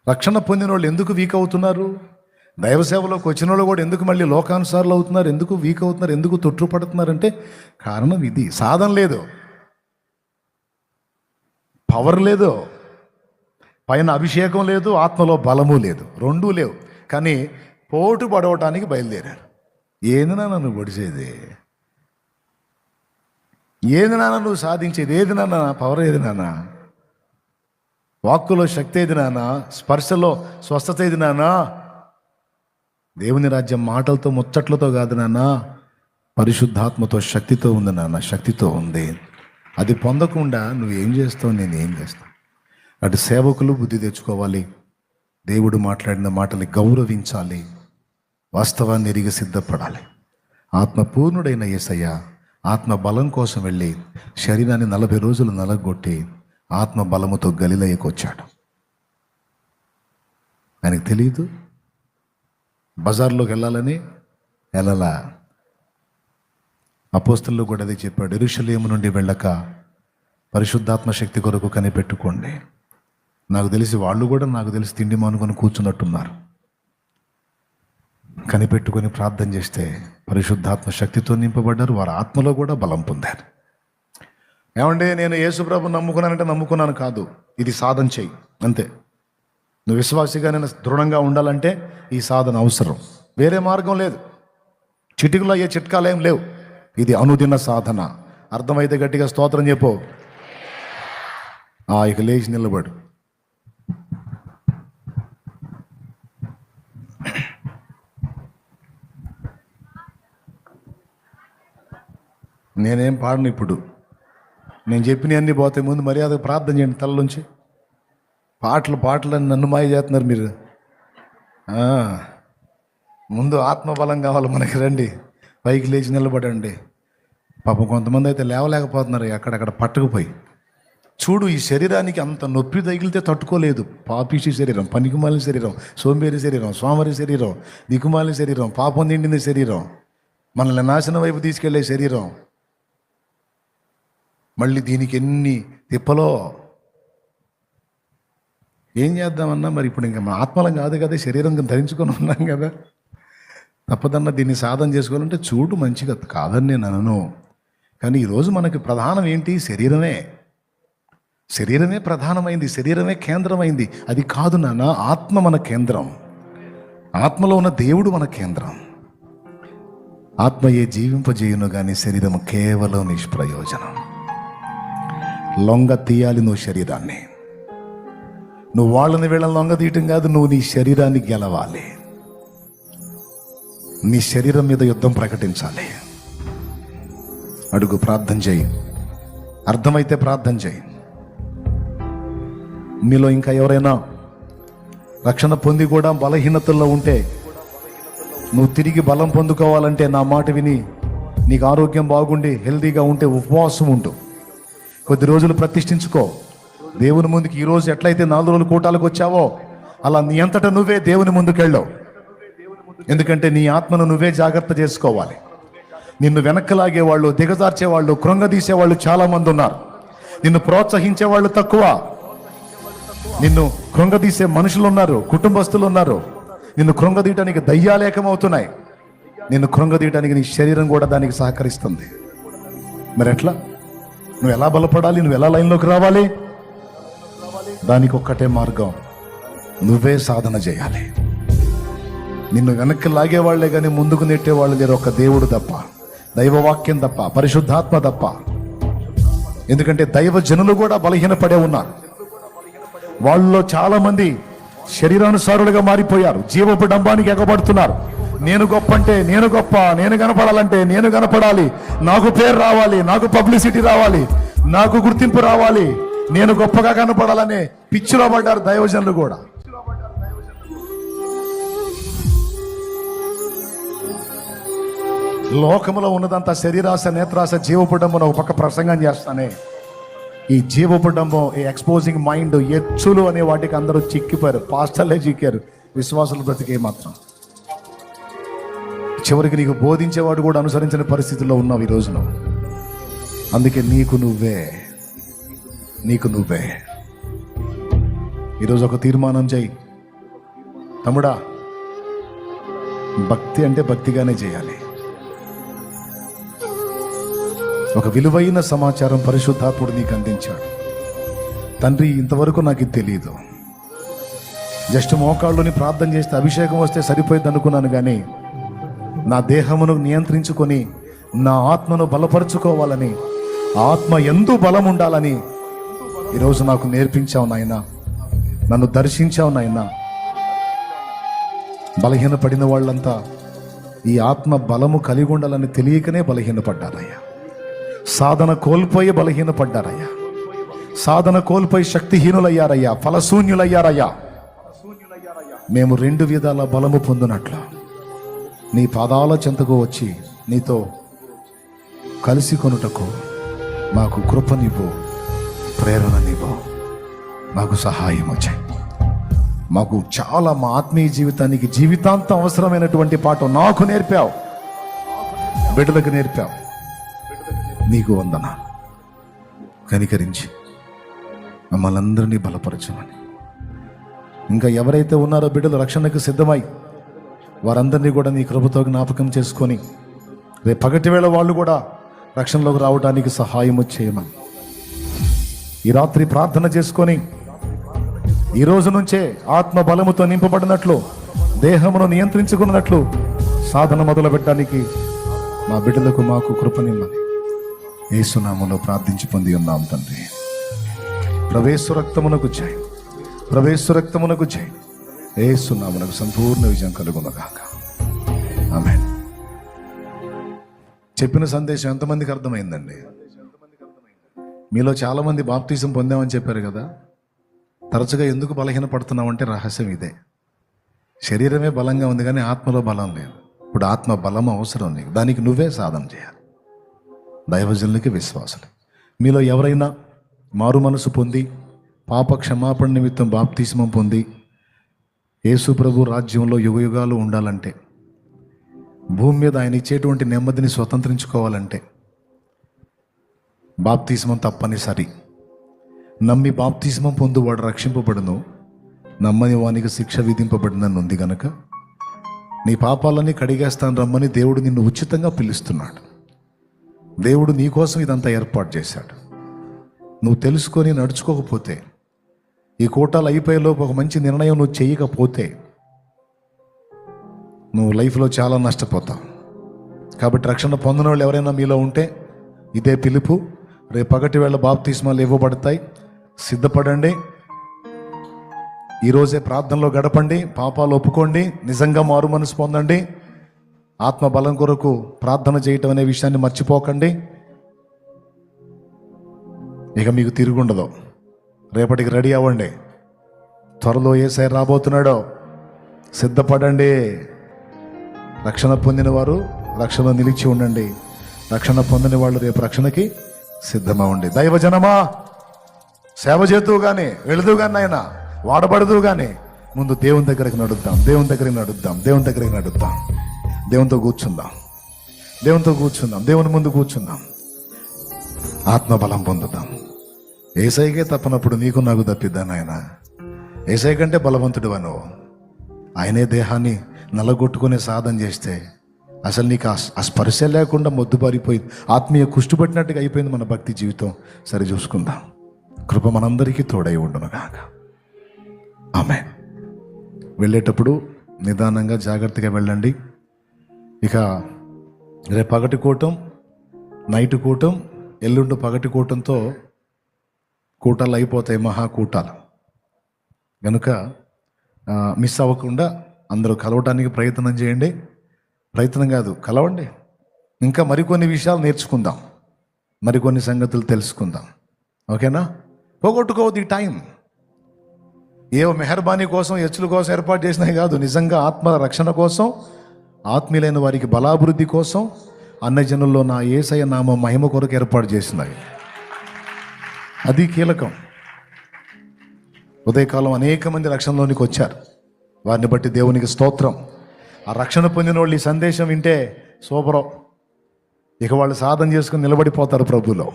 రక్షణ పొందిన వాళ్ళు ఎందుకు వీక్ అవుతున్నారు? దైవ సేవలోకి వచ్చిన వాళ్ళు కూడా ఎందుకు మళ్ళీ లోకానుసారులు అవుతున్నారు? ఎందుకు వీక్ అవుతున్నారు? ఎందుకు తొట్టుపడుతున్నారంటే కారణం ఇది. సాధన లేదు, పవర్ లేదు, పైన అభిషేకం లేదు, ఆత్మలో బలము లేదు, 2 లేవు. కానీ పోటు పడవటానికి బయలుదేరారు. ఏంది నాన్న నువ్వు పొడిచేది? ఏది నాన్న నువ్వు సాధించేది? ఏది నాన్న పవర్? ఏది నాన్న వాక్కులో శక్తి? ఏది నాన్న స్పర్శలో స్వస్థత? ఏది నాన్న దేవుని రాజ్యం మాటలతో ముచ్చట్లతో కాదు నాన్న, పరిశుద్ధాత్మతో శక్తితో ఉంది నాన్న, శక్తితో ఉంది. అది పొందకుండా నువ్వేం చేస్తావు, నేనేం చేస్తాను? అటు సేవకులు బుద్ధి తెచ్చుకోవాలి, దేవుడు మాట్లాడిన మాటలు గౌరవించాలి, వాస్తవాన్ని ఎరిగి సిద్ధపడాలి. ఆత్మపూర్ణుడైన యేసయ్య ఆత్మ బలం కోసం వెళ్ళి శరీరాన్ని 40 రోజులు నలగొట్టి ఆత్మ బలముతో గలిలయకు వచ్చాడు. ఆయనకు తెలియదు బజార్లోకి వెళ్ళలా. అపోస్తలులు కూడా అదే చెప్పాడు. యెరూషలేము నుండి వెళ్ళక పరిశుద్ధాత్మ శక్తి కొరకు కనిపెట్టుకోండి. నాకు తెలిసి వాళ్ళు కూడా నాకు తెలిసి తిండి మానుకొని కూర్చున్నట్టున్నారు. కనిపెట్టుకొని ప్రార్థన చేస్తే పరిశుద్ధాత్మ శక్తితో నింపబడ్డారు, వారి ఆత్మలో కూడా బలం పొందారు. ఏమంటే నేను యేసుప్రభు నమ్ముకున్నానంటే నమ్ముకున్నాను కాదు, ఇది సాధన చెయ్యి అంతే. నువ్వు విశ్వాసిగా నేను దృఢంగా ఉండాలంటే ఈ సాధన అవసరం, వేరే మార్గం లేదు. చిటికలో అయ్యే చిట్కాలేం లేవు, ఇది అనుదిన సాధన. అర్థమైతే గట్టిగా స్తోత్రం చెప్పు. ఇక లేచి నిలబడు. నేనేం పాడను ఇప్పుడు, నేను చెప్పినవన్నీ పోతే ముందు మర్యాద ప్రార్థన చేయండి తలలోంచి. పాటలు అని నన్ను మాయ చేస్తున్నారు మీరు. ముందు ఆత్మబలం కావాలి మనకి. రండి పైకి లేచి నిలబడండి. పాపం కొంతమంది అయితే లేవలేకపోతున్నారు, అక్కడక్కడ పట్టుకుపోయి. చూడు, ఈ శరీరానికి అంత నొప్పి తగిలితే తట్టుకోలేదు. పాపిష్టి శరీరం, పనికిమాలిన శరీరం, సోంబేరి శరీరం, సోమరి శరీరం, దిక్కుమాలిన శరీరం, పాపం నిండిన శరీరం, మనల్ని నాశనం వైపు తీసుకెళ్లే శరీరం. మళ్ళీ దీనికి ఎన్ని తిప్పలో. ఏం చేద్దామన్నా మరి ఇప్పుడు ఇంకా మా ఆత్మలం కాదు కదా, శరీరం ధరించుకొని ఉన్నాం కదా, తప్పదన్నా దీన్ని సాధన చేసుకోవాలంటే చూడు మంచిగా కాదని నేను అనను. కానీ ఈరోజు మనకి ప్రధానం ఏంటి? శరీరమే. శరీరమే ప్రధానమైంది, శరీరమే కేంద్రమైంది. అది కాదు నాన్న, ఆత్మ మన కేంద్రం. ఆత్మలో ఉన్న దేవుడు మన కేంద్రం. ఆత్మయే జీవింపజేయును కానీ శరీరం కేవలం నిష్ప్రయోజనం. లొంగ తీయాలి నువ్వు శరీరాన్ని. నువ్వు వాళ్ళని వీళ్ళని లొంగ తీయటం కాదు, నువ్వు నీ శరీరాన్ని గెలవాలి. నీ శరీరం మీద యుద్ధం ప్రకటించాలి. అడుగు, ప్రార్థన చేయి. అర్థమైతే ప్రార్థన చేయి. మీలో ఇంకా ఎవరైనా రక్షణ పొంది కూడా బలహీనతల్లో ఉంటే, నువ్వు తిరిగి బలం పొందుకోవాలంటే నా మాట విని నీకు ఆరోగ్యం బాగుండి హెల్తీగా ఉంటే ఉపవాసం ఉంటూ కొద్ది రోజులు ప్రతిష్ఠించుకో. దేవుని ముందుకి ఈరోజు ఎట్లయితే 4 రోజులు కూటాలకు వచ్చావో అలా నీ అంతటా నువ్వే దేవుని ముందుకెళ్ళావు. ఎందుకంటే నీ ఆత్మను నువ్వే జాగ్రత్త చేసుకోవాలి. నిన్ను వెనక్కి లాగేవాళ్ళు, దిగజార్చేవాళ్ళు, కృంగదీసేవాళ్ళు చాలామంది ఉన్నారు. నిన్ను ప్రోత్సహించేవాళ్ళు తక్కువ. నిన్ను కృంగదీసే మనుషులు ఉన్నారు, కుటుంబస్తులు ఉన్నారు. నిన్ను కృంగదీయటానికి దయ్యాలేకమవుతున్నాయి. నిన్ను కృంగదీయటానికి నీ శరీరం కూడా దానికి సహకరిస్తుంది. మరి ఎట్లా? నువ్వు ఎలా బలపడాలి? నువ్వు ఎలా లైన్లోకి రావాలి? దానికి ఒక్కటే మార్గం, నువ్వే సాధన చేయాలి. నిన్ను వెనక్కి లాగేవాళ్లే కానీ ముందుకు నెట్టేవాళ్ళు లేరు. ఒక దేవుడు తప్ప, దైవవాక్యం తప్ప, పరిశుద్ధాత్మ తప్ప. ఎందుకంటే దైవ జనులు కూడా బలహీనపడే ఉన్నారు. వాళ్ళలో చాలా మంది శరీరానుసారులుగా మారిపోయారు. జీవపు డంబానికి ఎగబడుతున్నారు. నేను గొప్ప అంటే నేను గొప్ప, నేను కనపడాలంటే నేను కనపడాలి, నాకు పేరు రావాలి, నాకు పబ్లిసిటీ రావాలి, నాకు గుర్తింపు రావాలి, నేను గొప్పగా కనపడాలనే పిచ్చిలో పడ్డారు దైవజనులు కూడా. లోకములో ఉన్నదంతా శరీరాశ, నేత్రాశ, జీవపుడంబం. ఒక పక్క ప్రసంగం చేస్తానే, ఈ జీవపుడంబం, ఈ ఎక్స్పోజింగ్ మైండ్, ఎచ్చులు అనే వాటికి అందరూ చిక్కిపోయారు. పాస్టర్లే చిక్కారు, విశ్వాసులు బ్రతికే మాత్రం. చివరికి నీకు బోధించేవాడు కూడా అనుసరించిన పరిస్థితుల్లో ఉన్నావు ఈ రోజున. అందుకే నీకు నువ్వే ఈరోజు ఒక తీర్మానం చేయి. తమ్ముడా, భక్తి అంటే భక్తిగానే చేయాలి. ఒక విలువైన సమాచారం పరిశుద్ధాత్ముడు నీకు అందించాడు. తండ్రి, ఇంతవరకు నాకు ఇది తెలియదు. జస్ట్ మోకాళ్ళుని ప్రార్థన చేస్తే అభిషేకం వస్తే సరిపోయింది అనుకున్నాను, కానీ నా దేహమును నియంత్రించుకొని నా ఆత్మను బలపరుచుకోవాలని, ఆత్మ ఎందు బలం ఉండాలని ఈరోజు నాకు నేర్పించావు నాయన. నన్ను దర్శించావు నాయన. బలహీనపడిన వాళ్ళంతా ఈ ఆత్మ బలము కలిగి ఉండాలని తెలియకనే బలహీనపడ్డారయ్యా. సాధన కోల్పోయి బలహీనపడ్డారయ్యా. సాధన కోల్పోయి శక్తిహీనులయ్యారయ్యా, ఫలశూన్యులయ్యారయ్యా. మేము 2 విధాల బలము పొందినట్లు నీ పాదాల చెంతకు వచ్చి నీతో కలిసి కొనుటకు మాకు కృపనివ్వు, ప్రేరణనివ్వు, మాకు సహాయం వచ్చాయి. మాకు చాలా మా ఆత్మీయ జీవితానికి జీవితాంతం అవసరమైనటువంటి పాఠం నాకు నేర్పావు, బిడ్డలకు నేర్పావు. నీకు వందన. కనికరించి మమ్మల్ని అందరినీ బలపరచమని. ఇంకా ఎవరైతే ఉన్నారో బిడ్డలు రక్షణకు సిద్ధమై, వారందరినీ కూడా నీ కృపతో జ్ఞాపకం చేసుకొని రేపు పగటి వేళ వాళ్ళు కూడా రక్షణలోకి రావడానికి సహాయం చేయమని ఈ రాత్రి ప్రార్థన చేసుకొని, ఈ రోజు నుంచే ఆత్మ బలముతో నింపబడినట్లు, దేహమును నియంత్రించుకున్నట్లు సాధన మొదలు పెట్టడానికి మా బిడ్డలకు మాకు కృపనిమ్మని యేసునామములో ప్రార్థించి పొంది ఉన్నాం తండ్రి. ప్రవేశ రక్తమునకు జై, ప్రవేశ రక్తమునకు జై. యేసునామమునకు సంపూర్ణ విజయం కలుగునగాక. ఆమేన్. చెప్పిన సందేశం ఎంతమందికి అర్థమైందండి? మీలో చాలా మంది బాప్తిజం పొందామని చెప్పారు కదా. తరచుగా ఎందుకు బలహీన పడుతున్నామంటే రహస్యం ఇదే. శరీరమే బలంగా ఉంది కానీ ఆత్మలో బలం లేదు. ఇప్పుడు ఆత్మ బలం అవసరం నీకు. దానికి నువ్వే సాధన చేయాలి. దైవజనులకి, విశ్వాసులు మీలో ఎవరైనా మారు మనసు పొంది పాప క్షమాపణ నిమిత్తం బాప్తిస్మం పొంది యేసు ప్రభు రాజ్యంలో యుగయుగాలు ఉండాలంటే, భూమి మీద ఆయన ఇచ్చేటువంటి నెమ్మదిని స్వతంత్రించుకోవాలంటే బాప్తిస్మం తప్పనిసరి. నమ్మి బాప్తిస్మం పొందువాడు రక్షింపబడును, నమ్మని వానికి శిక్ష విధింపబడిందని ఉంది గనక నీ పాపాలన్నీ కడిగేస్తాను రమ్మని దేవుడు నిన్ను ఉచితంగా పిలుస్తున్నాడు. దేవుడు నీ కోసం ఇదంతా ఏర్పాటు చేశాడు. నువ్వు తెలుసుకొని నడుచుకోకపోతే, ఈ కోటాలు అయిపోయేలోపు ఒక మంచి నిర్ణయం నువ్వు చేయకపోతే నువ్వు లైఫ్లో చాలా నష్టపోతావు. కాబట్టి రక్షణ పొందిన వాళ్ళు ఎవరైనా మీలో ఉంటే ఇదే పిలుపు. రేపు పగటి వేళ బాప్తిస్మాలు ఇవ్వబడతాయి. సిద్ధపడండి. ఈరోజే ప్రార్థనలో గడపండి. పాపాలు ఒప్పుకోండి. నిజంగా మారు మనసు పొందండి. ఆత్మ బలం కొరకు ప్రార్థన చేయటం అనే విషయాన్ని మర్చిపోకండి. ఇక మీకు తిరుగుండదు. రేపటికి రెడీ అవ్వండి. త్వరలో యేసయ్య రాబోతున్నాడో. సిద్ధపడండి. రక్షణ పొందిన వారు రక్షణ నిలిచి ఉండండి. రక్షణ పొందని వాళ్ళు రేపు రక్షణకి సిద్ధమవ్వండి. దైవజనమా, సేవ చేతూ కానీ వెళుతూ కానీ ఆయన వాడబడదు కానీ ముందు దేవుని దగ్గరికి నడుద్దాం. దేవుని దగ్గరికి నడుద్దాం. దేవుని దగ్గరికి నడుద్దాం. దేవునితో కూర్చుందాం. దేవునితో కూర్చుందాం. దేవుని ముందు కూర్చుందాం. ఆత్మబలం పొందుతాం. యేసయ్యకే తప్పనప్పుడు నీకు నాకు తప్పిద్దాను ఆయన. యేసయ్య కంటే బలవంతుడు అను. ఆయనే దేహాన్ని నలగొట్టుకునే సాధన చేస్తే అసలు నీకు ఆ స్పర్శ లేకుండా మొద్దుబారిపోయింది. ఆత్మీయ కుష్టుపట్టినట్టుగా అయిపోయింది మన భక్తి జీవితం. సరి చూసుకుందాం. కృప మనందరికీ తోడై ఉండును గాక. ఆమేన్. వెళ్ళేటప్పుడు నిదానంగా జాగ్రత్తగా వెళ్ళండి. ఇక రేపు పగటి కూటం, నైట్ కూటం, ఎల్లుండి పగటి కూటంతో కూటాలు అయిపోతాయి, మహాకూటాలు. కనుక మిస్ అవ్వకుండా అందరూ కలవటానికి ప్రయత్నం చేయండి. ప్రయత్నం కాదు, కలవండి. ఇంకా మరికొన్ని విషయాలు నేర్చుకుందాం. మరికొన్ని సంగతులు తెలుసుకుందాం. ఓకేనా? పోగొట్టుకోవద్దు ఈ టైం. ఏ మెహర్బానీ కోసం, హెచ్చుల కోసం ఏర్పాటు చేసినవి కాదు. నిజంగా ఆత్మ రక్షణ కోసం, ఆత్మీయులైన వారికి బలాభివృద్ధి కోసం, అన్యజనుల్లో నా యేసయ్య నామ మహిమ కొరకు ఏర్పాటు చేసినవి. అది కీలకం. ఉదయకాలం అనేక మంది రక్షణలోనికి వచ్చారు. వారిని బట్టి దేవునికి స్తోత్రం. ఆ రక్షణ పొందిన వాళ్ళు ఈ సందేశం వింటే సూపరం. ఇక వాళ్ళు సాధన చేసుకుని నిలబడిపోతారు ప్రభులో.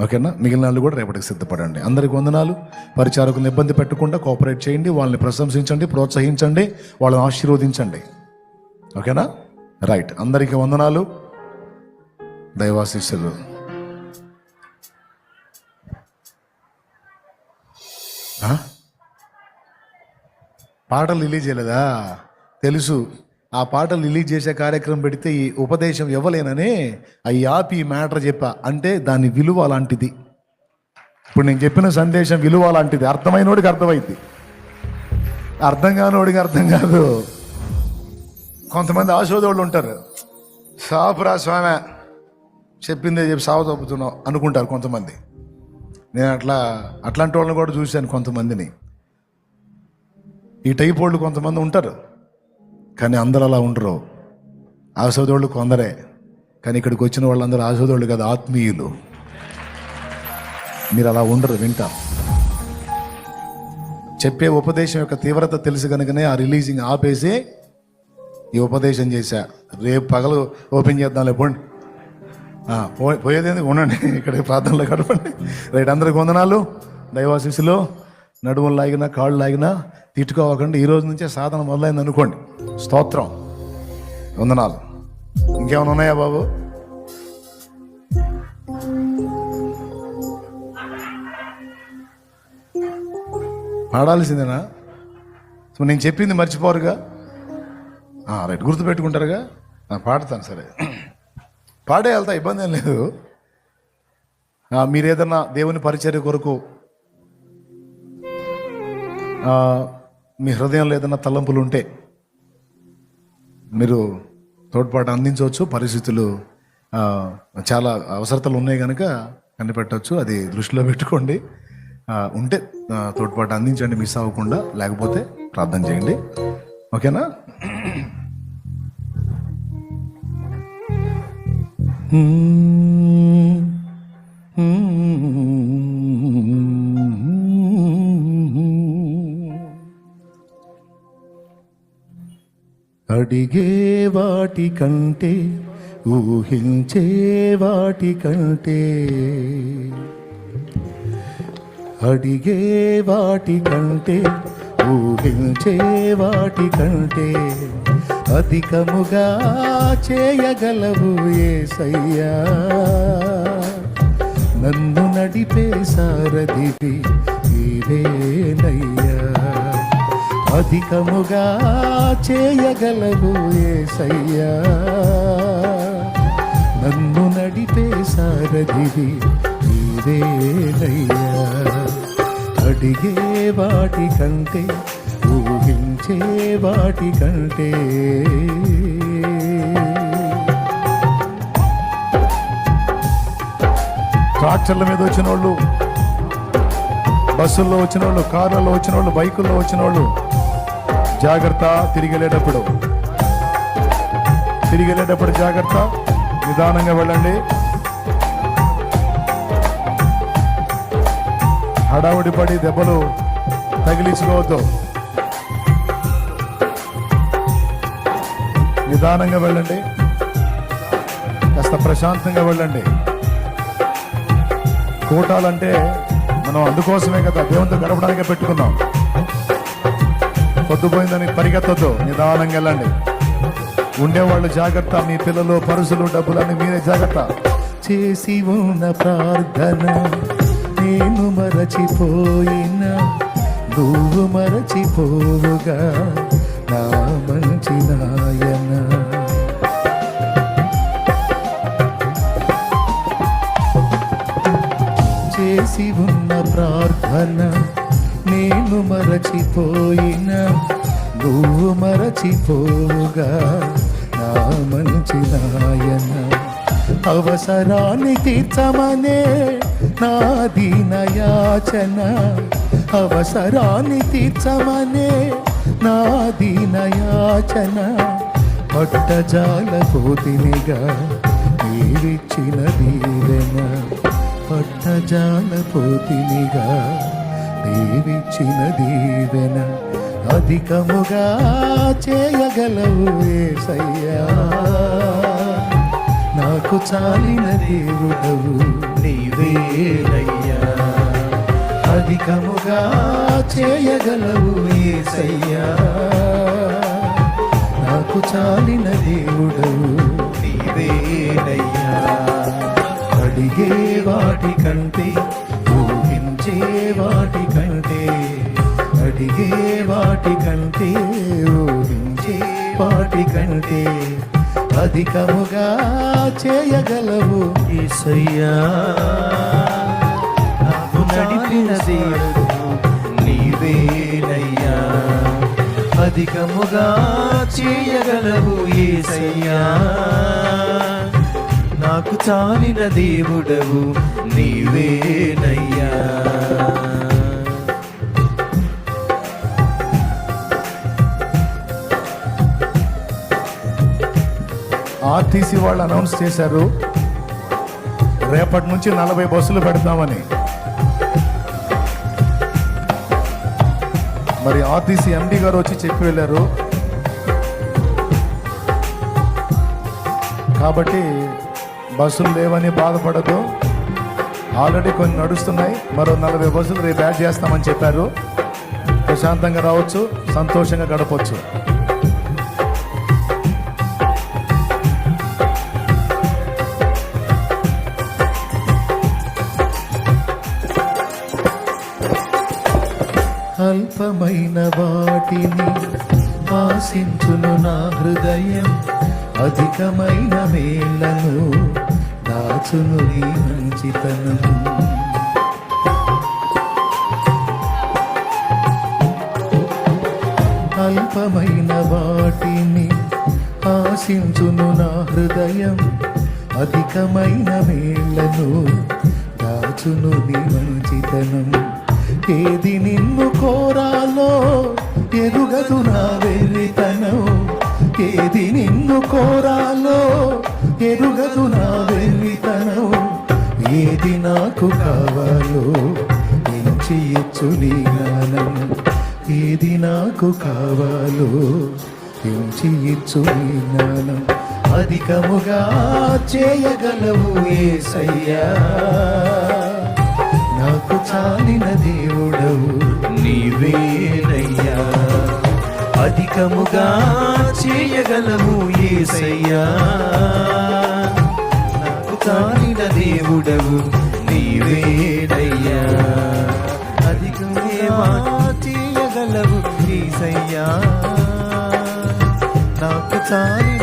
ఓకేనా? మిగిలిన వాళ్ళు కూడా రేపటికి సిద్ధపడండి. అందరికి వందనాలు. పరిచారకులను ఇబ్బంది పెట్టకుండా కోఆపరేట్ చేయండి. వాళ్ళని ప్రశంసించండి, ప్రోత్సహించండి, వాళ్ళని ఆశీర్వదించండి. ఓకేనా? రైట్. అందరికీ వందనాలు. దైవాశీస్సులు. పాటలు రిలీజ్ చేయలేదా? తెలుసు. ఆ పాటలు రిలీజ్ చేసే కార్యక్రమం పెడితే ఈ ఉపదేశం ఇవ్వలేనని అవి ఆపి మ్యాటర్ చెప్పా. అంటే దాని విలువ అలాంటిది. ఇప్పుడు నేను చెప్పిన సందేశం విలువ అలాంటిది. అర్థమైనోడికి అర్థమైంది, అర్థం కానివాడికి అర్థం కాదు. కొంతమంది ఆశోదోళ్ళు ఉంటారు. సాపురా స్వామి చెప్పిందే చెప్పి సాగు తప్పుతున్నావు అనుకుంటారు కొంతమంది. నేను అట్లాంటి వాళ్ళని కూడా చూశాను కొంతమందిని. ఈ టైప్ వాళ్ళు కొంతమంది ఉంటారు, కానీ అందరూ అలా ఉండరు. ఆశోదోళ్ళు కొందరే, కానీ ఇక్కడికి వచ్చిన వాళ్ళందరూ ఆశోదోళ్ళు కాదు, ఆత్మీయులు. మీరు అలా ఉండరు, వింటారు. చెప్పే ఉపదేశం యొక్క తీవ్రత తెలుసు కనుకనే ఆ రిలీజింగ్ ఆపేసి ఈ ఉపదేశం చేశా. రేపు పగలు ఓపెన్ చేద్దాంలే, పోండి. పోయేది ఉండండి, ఇక్కడ ప్రార్థనలో గడపండి. రైట్. అందరికి వందనాలు. దైవాశీస్సులు. నడుములు లాగినా కాళ్ళు లాగినా తిట్టుకోవకండి. ఈ రోజు నుంచే సాధన మొదలైంది అనుకోండి. స్తోత్రం. వందనాలు. ఇంకేమైనా ఉన్నాయా బాబు? పాడాల్సిందేనా? సో నేను చెప్పింది మర్చిపోరుగా? రైట్. గుర్తుపెట్టుకుంటారుగా? పాడతాను. సరే, పాడే వెళ్తా, ఇబ్బంది ఏం లేదు. మీరు ఏదన్నా దేవుని పరిచర్య కొరకు మీ హృదయంలో ఏదైనా తలంపులు ఉంటే మీరు తోడ్పాటు అందించవచ్చు. పరిస్థితులు చాలా అవసరతలు ఉన్నాయి కనుక కనిపెట్టవచ్చు. అది దృష్టిలో పెట్టుకోండి. ఉంటే తోడ్పాటు అందించండి, మిస్ అవ్వకుండా. లేకపోతే ప్రార్థన చేయండి. ఓకేనా? అడిగే వాటి కంటే, ఊహించే వాటి కంటే అడిగే వాటి కంటే ఊహించే వాటి కంటే అధికముగా చేయగలవు యేసయ్యా. నన్ను నడిపే సారథివి నీవేనయ్యా. అధికముగా చేయగలవు యేసయ్యా. నన్ను నడిపే సారథివి నీవేనయ్యా. అడిగే వాటి కంటే ఊహించే వాటి కంటే. ట్రాక్టర్ల మీద వచ్చిన వాళ్ళు, బస్సుల్లో వచ్చిన వాళ్ళు, కార్లలో వచ్చిన వాళ్ళు, బైకుల్లో వచ్చిన వాళ్ళు జాగ్రత్త. తిరిగి వెళ్ళేటప్పుడు జాగ్రత్త. నిదానంగా వెళ్ళండి. హడావుడి పడి దెబ్బలు తగిలించుకోవద్దు. నిదానంగా వెళ్ళండి. కాస్త ప్రశాంతంగా వెళ్ళండి. కూటాలంటే మనం అందుకోసమే కదా, దేవునితో గడపడానికే పెట్టుకున్నాం. పొద్దుపోయిందని పరిగెత్తొద్దు. నిదానంగా వెళ్ళండి. ఉండేవాళ్ళు జాగ్రత్త. మీ పిల్లలు, పరుసులు, డబ్బులన్నీ మీరే జాగ్రత్త. చేసి ఉన్న ప్రార్థన నేను మరచిపోయినా నువ్వు మరచిపోవుగా నా మంచి నాయన. చేసి ఉన్న ప్రార్థన నేను మరచిపోయినా నువ్వు మరచిపోవుగా నా మంచి నాయన. అవసరాన్ని తీర్చమనే నా దీనయాచన. అవసరాన్ని తీర్చమనే నా దీనయాచన. పట్టజాలపోతినిగా నీవిచ్చిన దీవెన. పట్టజాలపోతినిగా నీవిచ్చిన దీవెన. అధికముగా చేయగలవు యేసయ్యా. నాకు చాలిన దేవుడవు నీవేనయ్యా. అధికముగా చేయగలవు యేసయ్యా. నాకు చాలిన దేవుడవు నీవేనయ్యా. అడిగే వాటి కంటే ఊహించే వాటి కంటే. అడిగే వాటి కంటే ఊహించే వాటి కంటే అధికముగా చేయగలవు యేసయ్యా. నాకు నడిపిన దేవుడు నీవేనయ్యా. అధికముగా చేయగలవు యేసయ్యా. నాకు చాలిన దేవుడవు నీవేనయ్యా. ఆర్టీసీ వాళ్ళు అనౌన్స్ చేశారు, రేపటి నుంచి 40 బస్సులు పెడతామని. మరి ఆర్టీసీ ఎండి గారు వచ్చి చెప్పి వెళ్ళారు. కాబట్టి బస్సులు లేవని బాధపడదు. ఆల్రెడీ కొన్ని నడుస్తున్నాయి. మరో 40 బస్సులు రేపు యాడ్ చేస్తామని చెప్పారు. ప్రశాంతంగా రావచ్చు, సంతోషంగా గడపవచ్చు. అల్పమైన వాటిని ఆశించును నా హృదయం. అధికమైన మేళ్లను దాచును నీ మంచితనం. అల్పమైన వాటిని ఆశించును నా హృదయం. అధికమైన మేళ్లను దాచును నీ మంచితనం. ఏది నిన్ను కోరాలో ఎరుగదు నా వెర్రితనం. ఏది నిన్ను కోరాలో ఎరుగదు నా వెర్రితనం. ఏది నాకు కావాలో ఎంచి ఇచ్చు నీ జ్ఞానం. ఏది నాకు కావాలో ఎంచి ఇచ్చు నీ జ్ఞానం. అధికముగా చేయగలవు యేసయ్యా. నాకు చాలిన దేవుడవు నీవేనయ్యా. అధికముగా చేయగలవు యేసయ్యా, నాకు చాలిన దేవుడవు నీవేనయ్యా. అధికమేమా చేయగలవు యేసయ్యా, నాకు చాలిన